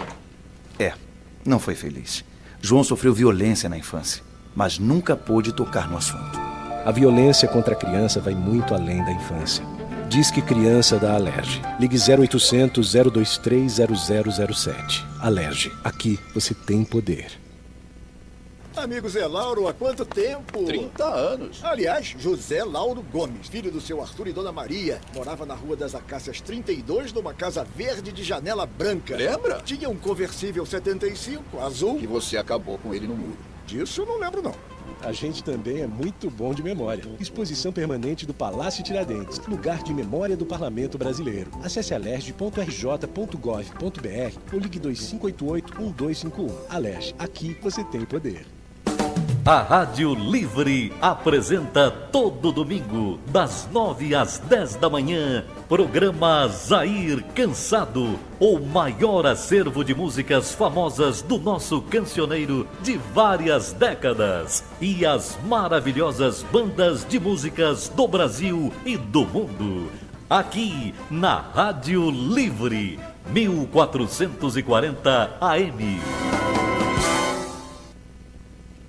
Não foi feliz. João sofreu violência na infância, mas nunca pôde tocar no assunto. A violência contra a criança vai muito além da infância. Disque Criança da Alerj. Ligue 0800 023 0007. Alerj. Aqui você tem poder. Amigo Zé Lauro, há quanto tempo? 30 anos. Aliás, José Lauro Gomes, filho do seu Arthur e Dona Maria, morava na Rua das Acácias 32, numa casa verde de janela branca. Lembra? Tinha um conversível 75, azul. E você acabou com ele no muro. Disso eu não lembro, não. A gente também é muito bom de memória. Exposição permanente do Palácio Tiradentes, lugar de memória do Parlamento Brasileiro. Acesse alerj.rj.gov.br ou ligue 2588-1251. Alerj, aqui você tem poder. A Rádio Livre apresenta todo domingo, das 9 às 10 da manhã, programa Zair Cansado, o maior acervo de músicas famosas do nosso cancioneiro de várias décadas e as maravilhosas bandas de músicas do Brasil e do mundo. Aqui na Rádio Livre, 1440 AM.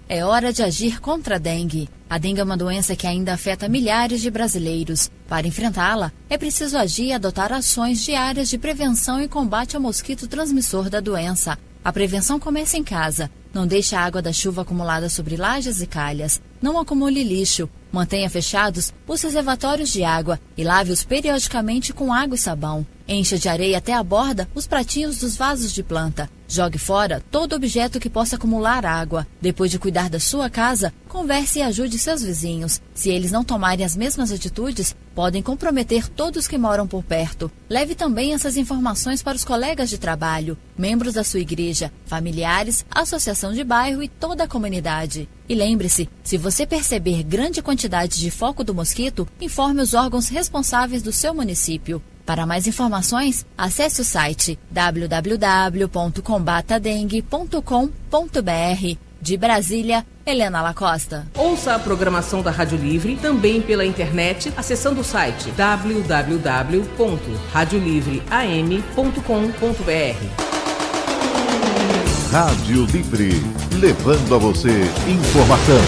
É hora de agir contra a dengue. A dengue é uma doença que ainda afeta milhares de brasileiros. Para enfrentá-la, é preciso agir e adotar ações diárias de prevenção e combate ao mosquito transmissor da doença. A prevenção começa em casa. Não deixe a água da chuva acumulada sobre lajes e calhas. Não acumule lixo. Mantenha fechados os reservatórios de água e lave-os periodicamente com água e sabão. Encha de areia até a borda os pratinhos dos vasos de planta. Jogue fora todo objeto que possa acumular água. Depois de cuidar da sua casa, converse e ajude seus vizinhos. Se eles não tomarem as mesmas atitudes, podem comprometer todos que moram por perto. Leve também essas informações para os colegas de trabalho, membros da sua igreja, familiares, associação de bairro e toda a comunidade. E lembre-se, se você perceber grande quantidade de foco do mosquito, informe os órgãos responsáveis do seu município. Para mais informações, acesse o site www.combatadengue.com.br. De Brasília, Helena Lacosta. Ouça a programação da Rádio Livre também pela internet, acessando o site www.radiolivream.com.br. Rádio Livre, levando a você informação,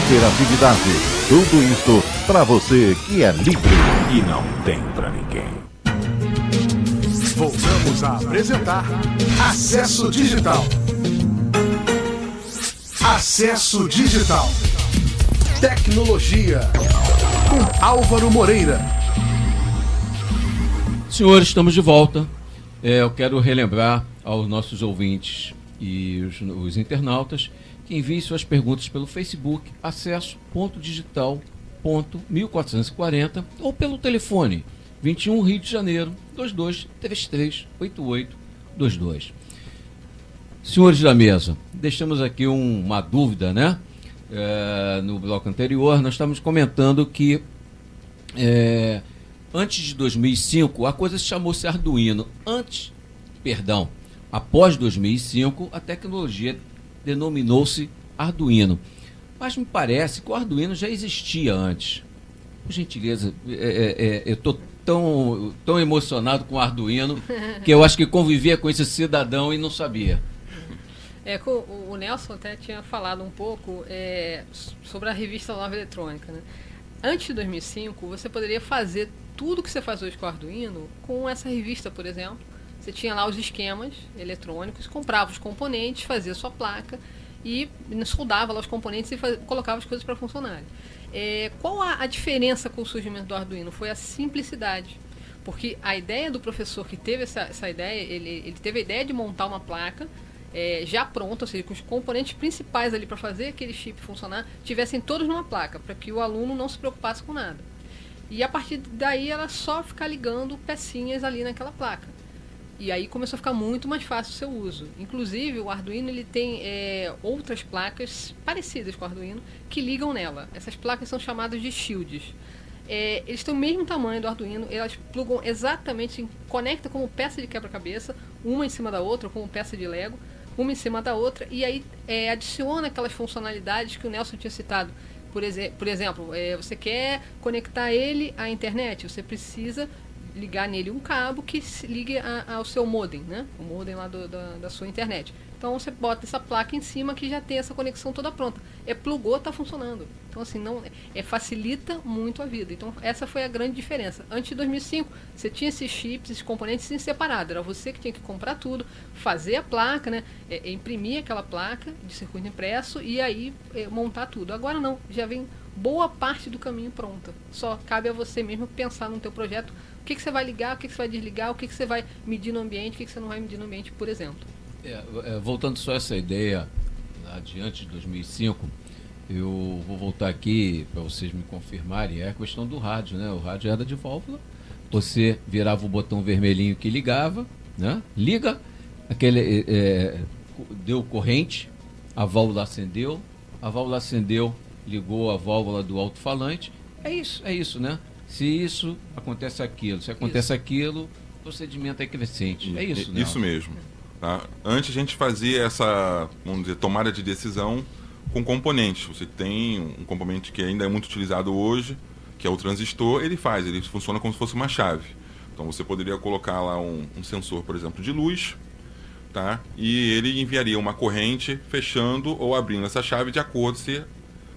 interatividade, tudo isso para você que é livre e não tem para ninguém. Voltamos a apresentar Acesso Digital. Acesso Digital. Tecnologia. Com Álvaro Moreira. Senhores, estamos de volta. Eu quero relembrar aos nossos ouvintes e os internautas que enviem suas perguntas pelo Facebook acesso.digital.1440 ou pelo telefone 21 Rio de Janeiro 22338822. Senhores da mesa, deixamos aqui uma dúvida, né? No bloco anterior nós estávamos comentando que antes de 2005 a coisa se chamou-se Arduino. Após 2005 a tecnologia denominou-se Arduino. Mas me parece que o Arduino já existia antes. Por gentileza, eu estou tão emocionado com o Arduino que eu acho que convivia com esse cidadão e não sabia. O Nelson até tinha falado um pouco sobre a revista Nova Eletrônica, né? Antes de 2005, você poderia fazer tudo que você faz hoje com o Arduino com essa revista, por exemplo. Você tinha lá os esquemas eletrônicos, comprava os componentes, fazia sua placa e soldava lá os componentes e colocava as coisas para funcionar. Qual a diferença com o surgimento do Arduino? Foi a simplicidade. Porque a ideia do professor que teve essa ideia, ele teve a ideia de montar uma placa já pronta, ou seja, com os componentes principais ali para fazer aquele chip funcionar, tivessem todos numa placa, para que o aluno não se preocupasse com nada. E a partir daí era só ficar ligando pecinhas ali naquela placa. E aí começou a ficar muito mais fácil o seu uso. Inclusive, o Arduino ele tem outras placas parecidas com o Arduino que ligam nela. Essas placas são chamadas de shields. Eles têm o mesmo tamanho do Arduino, elas plugam exatamente, conectam como peça de quebra-cabeça, uma em cima da outra, como peça de Lego, uma em cima da outra, e aí adiciona aquelas funcionalidades que o Nelson tinha citado. Por exemplo, você quer conectar ele à internet, você precisa ligar nele um cabo que se ligue ao seu modem, né? O modem lá da sua internet. Então você bota essa placa em cima que já tem essa conexão toda pronta. Plugou, está funcionando. Então assim, facilita muito a vida. Então essa foi a grande diferença. Antes de 2005, você tinha esses chips, esses componentes separados. Era você que tinha que comprar tudo, fazer a placa, né? Imprimir aquela placa de circuito impresso e aí montar tudo. Agora não, já vem boa parte do caminho pronta. Só cabe a você mesmo pensar no teu projeto. O que você vai ligar, o que você vai desligar, o que você vai medir no ambiente, o que você não vai medir no ambiente, por exemplo. Voltando só a essa ideia, adiante de 2005, eu vou voltar aqui para vocês me confirmarem, é a questão do rádio, né? O rádio era de válvula, você virava o botão vermelhinho que ligava, né? Liga, deu corrente, a válvula acendeu, ligou a válvula do alto-falante, é isso, né? Se isso, acontece aquilo. Se acontece aquilo, o procedimento é crescente. É isso, né? Isso mesmo. Tá? Antes a gente fazia essa, vamos dizer, tomada de decisão com componentes. Você tem um componente que ainda é muito utilizado hoje, que é o transistor, ele funciona como se fosse uma chave. Então você poderia colocar lá um sensor, por exemplo, de luz, tá? E ele enviaria uma corrente fechando ou abrindo essa chave de acordo se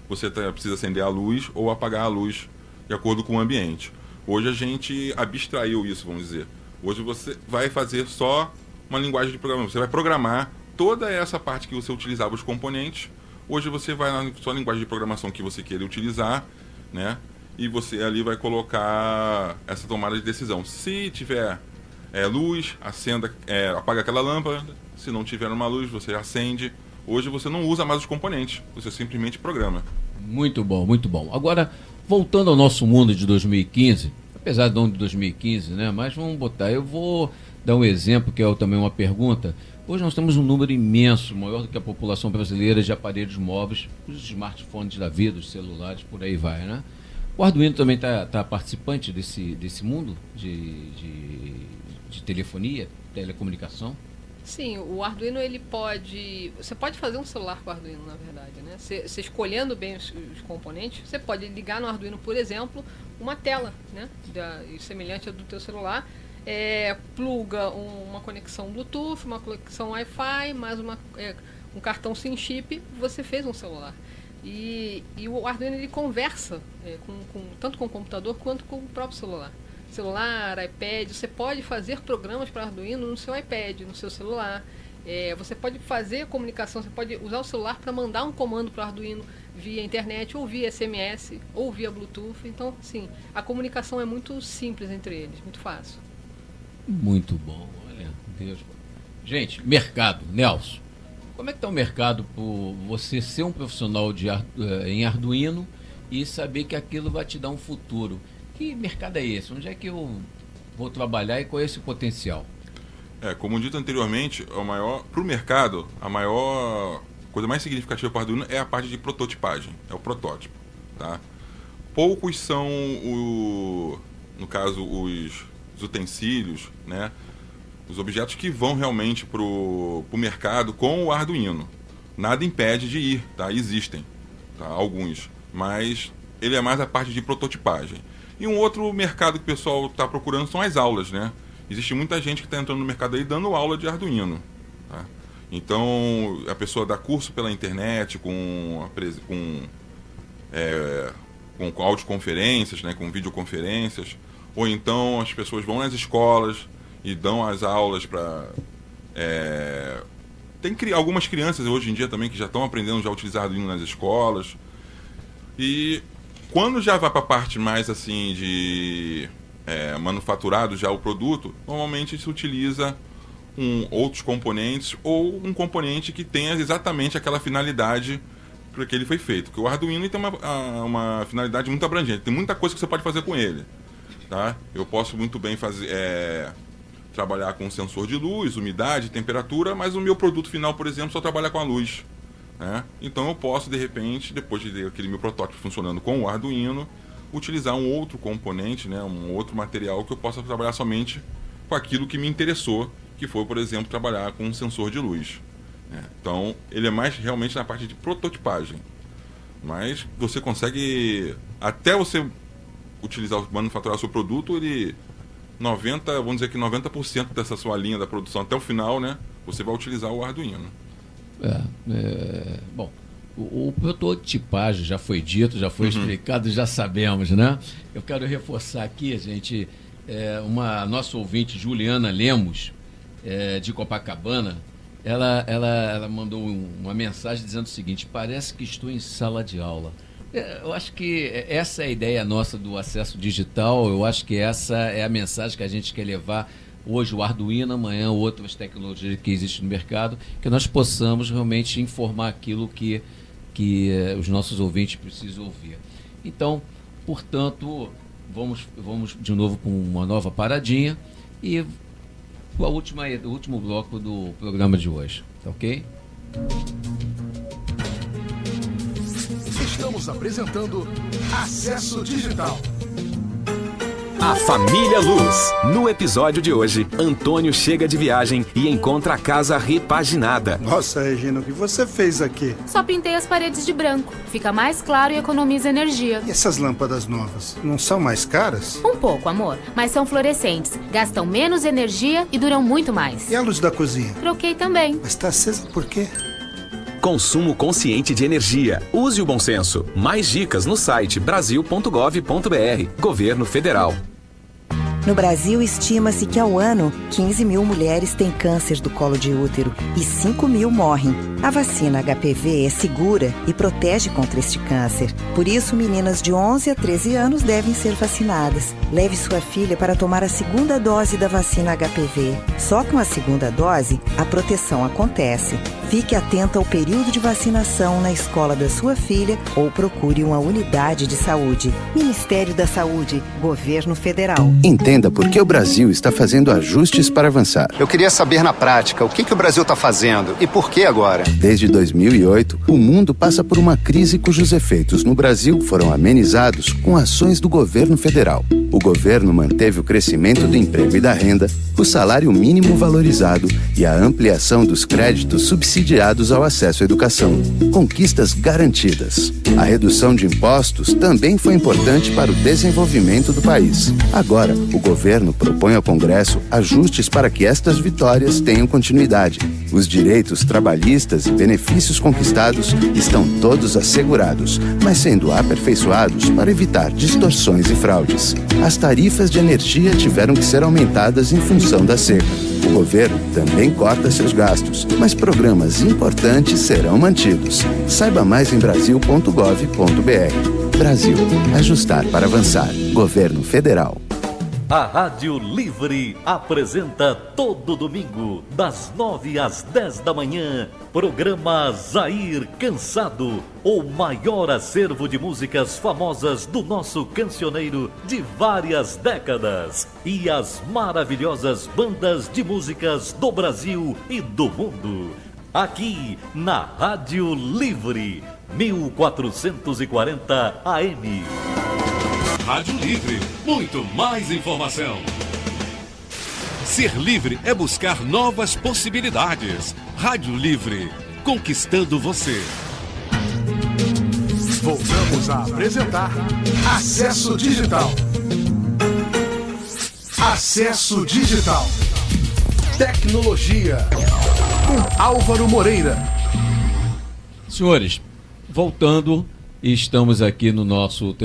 você precisa acender a luz ou apagar a luz de acordo com o ambiente. Hoje a gente abstraiu isso, vamos dizer. Hoje você vai fazer só uma linguagem de programação. Você vai programar toda essa parte que você utilizava os componentes. Hoje você vai na sua linguagem de programação que você queira utilizar, né? E você ali vai colocar essa tomada de decisão. Se tiver luz, apaga aquela lâmpada. Se não tiver uma luz, você acende. Hoje você não usa mais os componentes, você simplesmente programa. Muito bom, muito bom. Agora, voltando ao nosso mundo de 2015, apesar do ano de 2015, né? Mas vamos botar, eu vou dar um exemplo, que é também uma pergunta. Hoje nós temos um número imenso, maior do que a população brasileira, de aparelhos móveis, os smartphones da vida, os celulares, por aí vai, né? O Arduino também está participante desse mundo de telefonia, telecomunicação? Sim, o Arduino você pode fazer um celular com o Arduino, na verdade, né? Você escolhendo bem os componentes, você pode ligar no Arduino, por exemplo, uma tela, né? Semelhante à do teu celular, pluga uma conexão Bluetooth, uma conexão Wi-Fi, mais um cartão SIM chip, você fez um celular. E o Arduino ele conversa tanto com o computador quanto com o próprio celular. Celular, iPad, você pode fazer programas para Arduino no seu iPad, no seu celular. Você pode fazer comunicação, você pode usar o celular para mandar um comando para o Arduino via internet, ou via SMS, ou via Bluetooth. Então, sim, a comunicação é muito simples entre eles, muito fácil. Muito bom, olha, Deus. Gente, mercado, Nelson, como é que está o mercado por você ser um profissional em Arduino e saber que aquilo vai te dar um futuro? Que mercado é esse? Onde é que eu vou trabalhar e qual é esse potencial? Como dito anteriormente, para o mercado, a maior coisa mais significativa para o Arduino é a parte de prototipagem, é o protótipo. Tá? Poucos são, no caso, os utensílios, né? Os objetos que vão realmente para o mercado com o Arduino. Nada impede de ir, tá? Existem, tá? Alguns, mas ele é mais a parte de prototipagem. E um outro mercado que o pessoal está procurando são as aulas, né? Existe muita gente que está entrando no mercado aí dando aula de Arduino. Tá? Então, a pessoa dá curso pela internet, com audioconferências, né? Com videoconferências. Ou então as pessoas vão nas escolas e dão as aulas para... Tem algumas crianças hoje em dia também que já estão aprendendo a utilizar Arduino nas escolas. E... quando já vai para a parte mais assim de manufaturado já o produto, normalmente se utiliza outros componentes ou um componente que tenha exatamente aquela finalidade para que ele foi feito. Porque o Arduino tem uma finalidade muito abrangente, tem muita coisa que você pode fazer com ele. Tá? Eu posso muito bem trabalhar com sensor de luz, umidade, temperatura, mas o meu produto final, por exemplo, só trabalha com a luz. Então eu posso, de repente, depois de ter aquele meu protótipo funcionando com o Arduino, utilizar um outro componente, né, um outro material que eu possa trabalhar somente com aquilo que me interessou, que foi, por exemplo, trabalhar com um sensor de luz. Então ele é mais realmente na parte de prototipagem. Mas você consegue, até você manufaturar o seu produto, vamos dizer que 90% dessa sua linha da produção até o final, né, você vai utilizar o Arduino. Bom, o prototipagem já foi dito, já foi explicado, já sabemos, né? Eu quero reforçar aqui, gente, nossa ouvinte Juliana Lemos, de Copacabana, ela mandou uma mensagem dizendo o seguinte: parece que estou em sala de aula. Eu acho que essa é a ideia nossa do acesso digital, eu acho que essa é a mensagem que a gente quer levar. Hoje o Arduino, amanhã outras tecnologias que existem no mercado, que nós possamos realmente informar aquilo que os nossos ouvintes precisam ouvir. Então, portanto, vamos de novo com uma nova paradinha e o último bloco do programa de hoje, tá ok? Estamos apresentando Acesso Digital. A família Luz. No episódio de hoje, Antônio chega de viagem e encontra a casa repaginada. Nossa, Regina, o que você fez aqui? Só pintei as paredes de branco. Fica mais claro e economiza energia. E essas lâmpadas novas, não são mais caras? Um pouco, amor, mas são fluorescentes. Gastam menos energia e duram muito mais. E a luz da cozinha? Troquei também. Mas tá acesa por quê? Consumo consciente de energia. Use o bom senso. Mais dicas no site brasil.gov.br. Governo Federal. No Brasil, estima-se que ao ano, 15 mil mulheres têm câncer do colo de útero e 5 mil morrem. A vacina HPV é segura e protege contra este câncer. Por isso, meninas de 11 a 13 anos devem ser vacinadas. Leve sua filha para tomar a segunda dose da vacina HPV. Só com a segunda dose, a proteção acontece. Fique atenta ao período de vacinação na escola da sua filha ou procure uma unidade de saúde. Ministério da Saúde, Governo Federal. Entenda por que o Brasil está fazendo ajustes para avançar. Eu queria saber na prática o que o Brasil está fazendo e por que agora. Desde 2008, o mundo passa por uma crise cujos efeitos no Brasil foram amenizados com ações do governo federal. O governo manteve o crescimento do emprego e da renda, o salário mínimo valorizado e a ampliação dos créditos subsidiados ao acesso à educação. Conquistas garantidas. A redução de impostos também foi importante para o desenvolvimento do país. Agora, o governo propõe ao Congresso ajustes para que estas vitórias tenham continuidade. Os direitos trabalhistas e benefícios conquistados estão todos assegurados, mas sendo aperfeiçoados para evitar distorções e fraudes. As tarifas de energia tiveram que ser aumentadas em função da seca. O governo também corta seus gastos, mas programas importantes serão mantidos. Saiba mais em brasil.gov.br. Brasil, ajustar para avançar. Governo Federal. A Rádio Livre apresenta todo domingo, das 9 às 10 da manhã, programa Zair Cansado, o maior acervo de músicas famosas do nosso cancioneiro de várias décadas e as maravilhosas bandas de músicas do Brasil e do mundo. Aqui na Rádio Livre, 1440 AM. Rádio Livre, muito mais informação. Ser livre é buscar novas possibilidades. Rádio Livre, conquistando você. Voltamos a apresentar Acesso Digital. Acesso Digital. Tecnologia. Com Álvaro Moreira. Senhores, voltando... Estamos aqui no nosso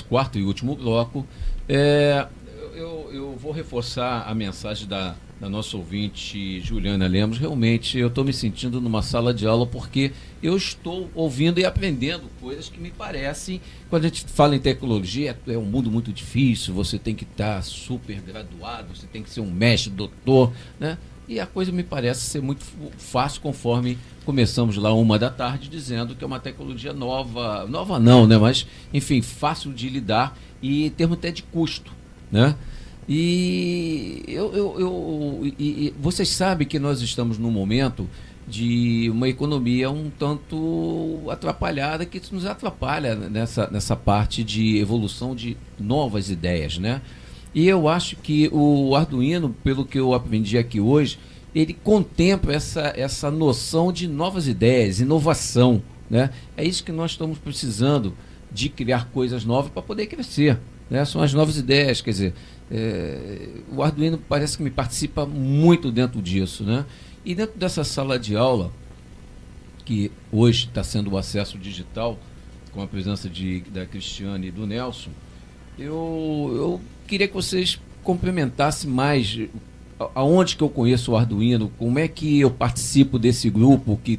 quarto e último bloco. Eu vou reforçar a mensagem da nossa ouvinte Juliana Lemos. Realmente eu estou me sentindo numa sala de aula porque eu estou ouvindo e aprendendo coisas que me parecem, quando a gente fala em tecnologia, é um mundo muito difícil, você tem que estar super graduado, você tem que ser um mestre, doutor, né? E a coisa me parece ser muito fácil, conforme começamos lá 13h, dizendo que é uma tecnologia nova não, né? Mas, enfim, fácil de lidar e em termos até de custo, né? E vocês sabem que nós estamos num momento de uma economia um tanto atrapalhada, que isso nos atrapalha nessa parte de evolução de novas ideias, né? E eu acho que o Arduino, pelo que eu aprendi aqui hoje, ele contempla essa noção de novas ideias, inovação, né? É isso que nós estamos precisando, de criar coisas novas para poder crescer, né? São as novas ideias, quer dizer, o Arduino parece que me participa muito dentro disso, né? E dentro dessa sala de aula, que hoje está sendo o acesso digital, com a presença da Cristiane e do Nelson, eu queria que vocês complementassem mais aonde que eu conheço o Arduino, como é que eu participo desse grupo que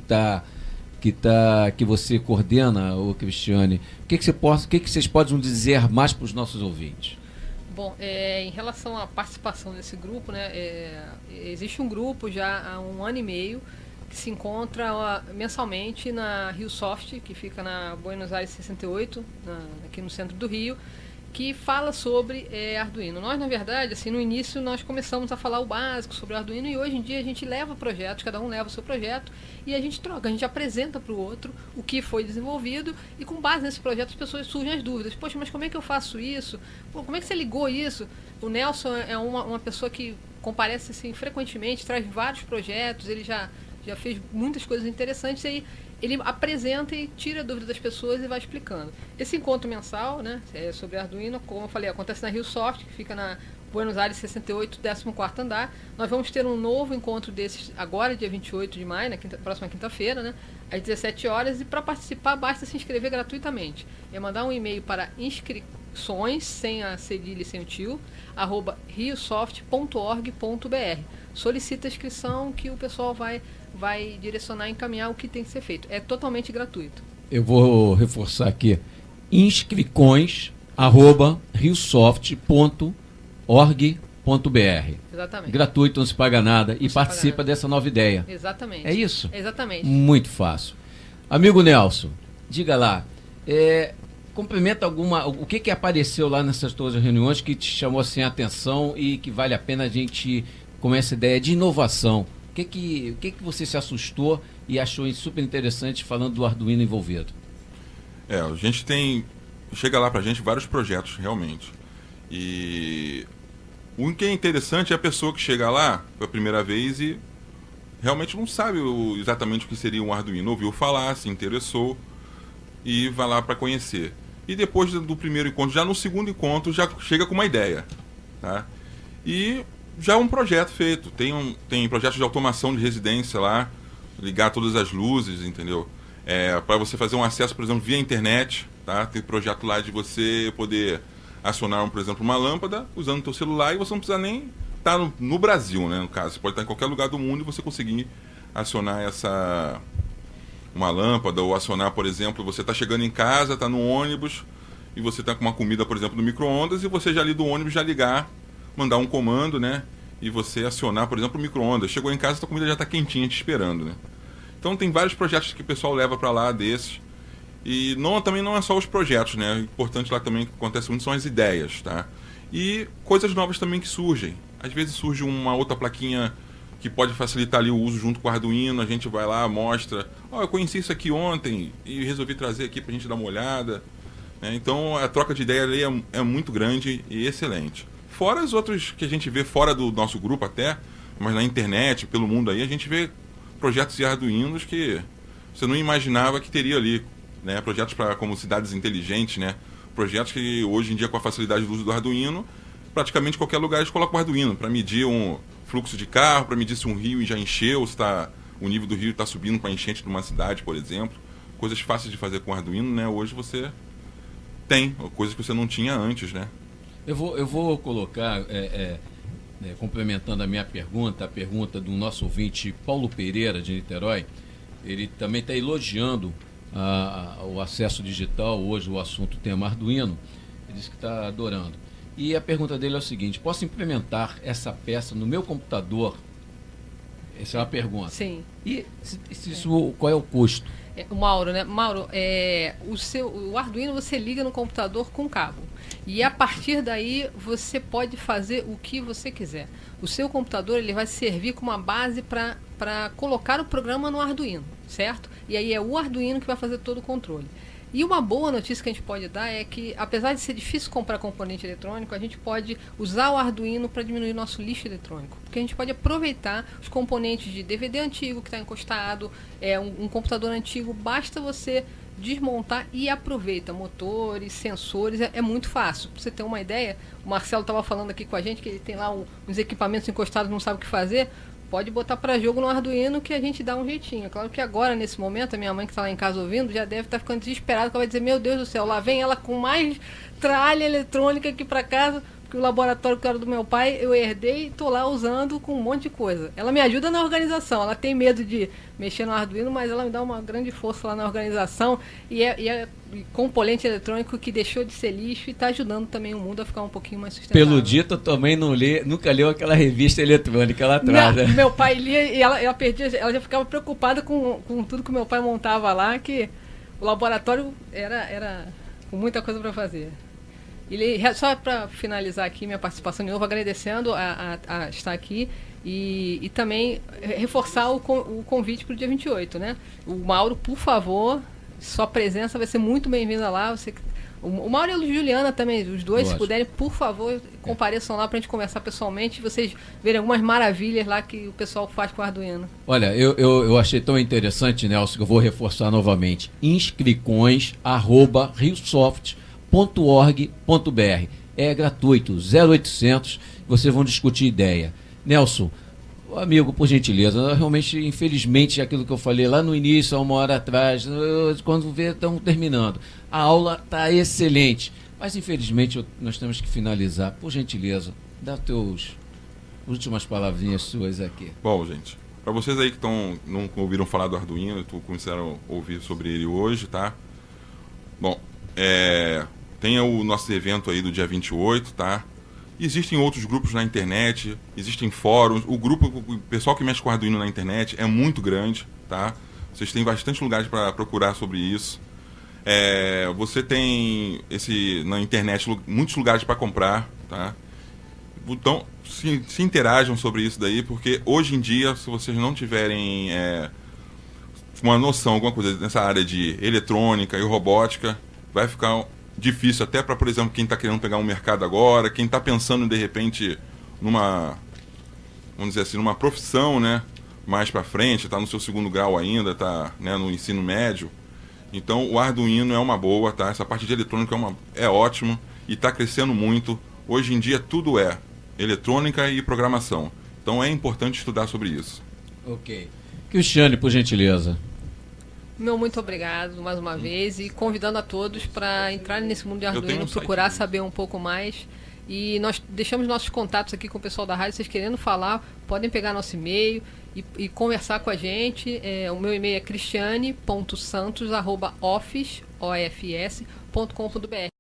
você coordena, Cristiane. O que vocês podem dizer mais para os nossos ouvintes? Bom, em relação à participação desse grupo, né, existe um grupo já há 1 ano e meio que se encontra mensalmente na RioSoft, que fica na Buenos Aires 68, aqui no centro do Rio, que fala sobre Arduino. Nós, na verdade, assim, no início nós começamos a falar o básico sobre o Arduino e hoje em dia a gente leva projetos, cada um leva o seu projeto e a gente troca, a gente apresenta para o outro o que foi desenvolvido e com base nesse projeto as pessoas surgem as dúvidas. Poxa, mas como é que eu faço isso? Pô, como é que você ligou isso? O Nelson é uma pessoa que comparece assim, frequentemente, traz vários projetos, ele já fez muitas coisas interessantes e aí ele apresenta e tira a dúvida das pessoas e vai explicando. Esse encontro mensal, né, sobre Arduino, como eu falei, acontece na RioSoft, que fica na Buenos Aires 68, 14º andar. Nós vamos ter um novo encontro desses agora, dia 28 de maio, próxima quinta-feira, né? Às 17 horas. E para participar, basta se inscrever gratuitamente. É mandar um e-mail para inscrições, sem a cedilha e sem o tio, @riosoft.org.br. Solicita a inscrição que o pessoal vai direcionar e encaminhar o que tem que ser feito. É totalmente gratuito. Eu vou reforçar aqui. inscrições@riosoft.org.br. Exatamente. Gratuito, não se paga nada. E participa dessa nova ideia. Exatamente. É isso? Exatamente. Muito fácil. Amigo Nelson, diga lá. Complementa o que apareceu lá nessas todas as reuniões que te chamou assim a atenção e que vale a pena a gente com essa ideia de inovação. O que você se assustou e achou super interessante falando do Arduino envolvido? A gente chega lá pra gente vários projetos realmente. E o que é interessante é a pessoa que chega lá pela primeira vez e realmente não sabe exatamente o que seria um Arduino. Ouviu falar, se interessou e vai lá para conhecer. E depois do primeiro encontro, já no segundo encontro, já chega com uma ideia. Tá? E já é um projeto feito. Tem projetos de automação de residência lá, ligar todas as luzes, entendeu? Para você fazer um acesso, por exemplo, via internet. Tá? Tem projeto lá de você poder acionar, por exemplo, uma lâmpada usando o seu celular e você não precisa nem estar no Brasil, né, no caso. Você pode estar em qualquer lugar do mundo e você conseguir acionar uma lâmpada ou acionar, por exemplo, você está chegando em casa, está no ônibus e você está com uma comida, por exemplo, no micro-ondas e você já ali do ônibus já ligar, mandar um comando, né, e você acionar, por exemplo, o micro-ondas. Chegou em casa, a comida já está quentinha te esperando, né. Então tem vários projetos que o pessoal leva para lá desses. E também não é só os projetos, né? O importante lá também que acontece muito são as ideias, tá? E coisas novas também que surgem. Às vezes surge uma outra plaquinha que pode facilitar ali o uso junto com o Arduino, a gente vai lá, mostra, eu conheci isso aqui ontem e resolvi trazer aqui pra gente dar uma olhada. Então a troca de ideia ali é muito grande e excelente. Fora os outros que a gente vê fora do nosso grupo até, mas na internet, pelo mundo aí, a gente vê projetos de Arduinos que você não imaginava que teria ali. Né, projetos como cidades inteligentes, né, projetos que hoje em dia com a facilidade do uso do Arduino, praticamente qualquer lugar eles colocam o Arduino para medir um fluxo de carro, para medir se um rio já encheu, se o nível do rio está subindo para a enchente de uma cidade, por exemplo. Coisas fáceis de fazer com o Arduino, né, hoje você tem, coisas que você não tinha antes. Né. Eu vou colocar, complementando a minha pergunta, a pergunta do nosso ouvinte Paulo Pereira, de Niterói. Ele também está elogiando o acesso digital, hoje o assunto tema Arduino. Ele disse que está adorando. E a pergunta dele é o seguinte: posso implementar essa peça no meu computador? Essa é uma pergunta. Sim. E qual é o custo? O Mauro, né? Mauro, o Arduino você liga no computador com cabo. E a partir daí você pode fazer o que você quiser. O seu computador ele vai servir como uma base para colocar o programa no Arduino, certo? E aí é o Arduino que vai fazer todo o controle. E uma boa notícia que a gente pode dar é que, apesar de ser difícil comprar componente eletrônico, a gente pode usar o Arduino para diminuir o nosso lixo eletrônico. Porque a gente pode aproveitar os componentes de DVD antigo que está encostado, um computador antigo, basta você desmontar e aproveita motores, sensores, é muito fácil. Para você ter uma ideia, o Marcelo estava falando aqui com a gente que ele tem lá uns equipamentos encostados, não sabe o que fazer. Pode botar para jogo no Arduino que a gente dá um jeitinho. Claro que agora, nesse momento, a minha mãe que está lá em casa ouvindo, já deve estar ficando desesperada, porque ela vai dizer, meu Deus do céu, lá vem ela com mais tralha eletrônica aqui para casa, porque o laboratório que era do meu pai, eu herdei e estou lá usando com um monte de coisa. Ela me ajuda na organização, ela tem medo de mexer no Arduino, mas ela me dá uma grande força lá na organização e é componente eletrônico que deixou de ser lixo e está ajudando também o mundo a ficar um pouquinho mais sustentável. Pelo dito, eu também nunca leu aquela revista eletrônica lá atrás. Não, né? Meu pai lia e ela perdia, ela já ficava preocupada com tudo que meu pai montava lá, que o laboratório era com muita coisa para fazer. Só para finalizar aqui minha participação de novo, agradecendo a estar aqui e também reforçar o convite para o dia 28, né? O Mauro, por favor, sua presença vai ser muito bem-vinda lá. O Mauro e a Juliana também, os dois, se puderem, por favor, compareçam lá para a gente conversar pessoalmente e vocês verem algumas maravilhas lá que o pessoal faz com o Arduino. Olha, eu achei tão interessante, Nelson, que eu vou reforçar inscrições@riosoft.org.br. É gratuito, 0800, vocês vão discutir ideia. Nelson, amigo, por gentileza, realmente, infelizmente, aquilo que eu falei lá no início, há 1 hora atrás, quando vê, estamos terminando. A aula está excelente, mas infelizmente nós temos que finalizar. Por gentileza, dá teus últimas palavrinhas suas aqui. Bom, gente, para vocês aí que não ouviram falar do Arduino, começaram a ouvir sobre ele hoje, tá? Bom, tem o nosso evento aí do dia 28, tá? Existem outros grupos na internet, existem fóruns. O pessoal que mexe com Arduino na internet é muito grande, tá? Vocês têm bastante lugares para procurar sobre isso. Você tem na internet muitos lugares para comprar, tá? Então, se interajam sobre isso daí, porque hoje em dia, se vocês não tiverem uma noção, alguma coisa nessa área de eletrônica e robótica, vai ficar difícil até para, por exemplo, quem está querendo pegar um mercado agora, quem está pensando de repente numa, vamos dizer assim, numa profissão, né, mais para frente, está no seu 2º grau ainda, está, né, no ensino médio. Então o Arduino é uma boa, tá? Essa parte de eletrônica é ótimo e está crescendo muito. Hoje em dia tudo é eletrônica e programação. Então é importante estudar sobre isso. Ok. Cristiane, por gentileza. Muito obrigado mais uma vez e convidando a todos para entrarem nesse mundo de Arduino, procurar saber um pouco mais. E nós deixamos nossos contatos aqui com o pessoal da rádio. Vocês querendo falar, podem pegar nosso e-mail e conversar com a gente. O meu e-mail é cristiane.santos@office.com.br.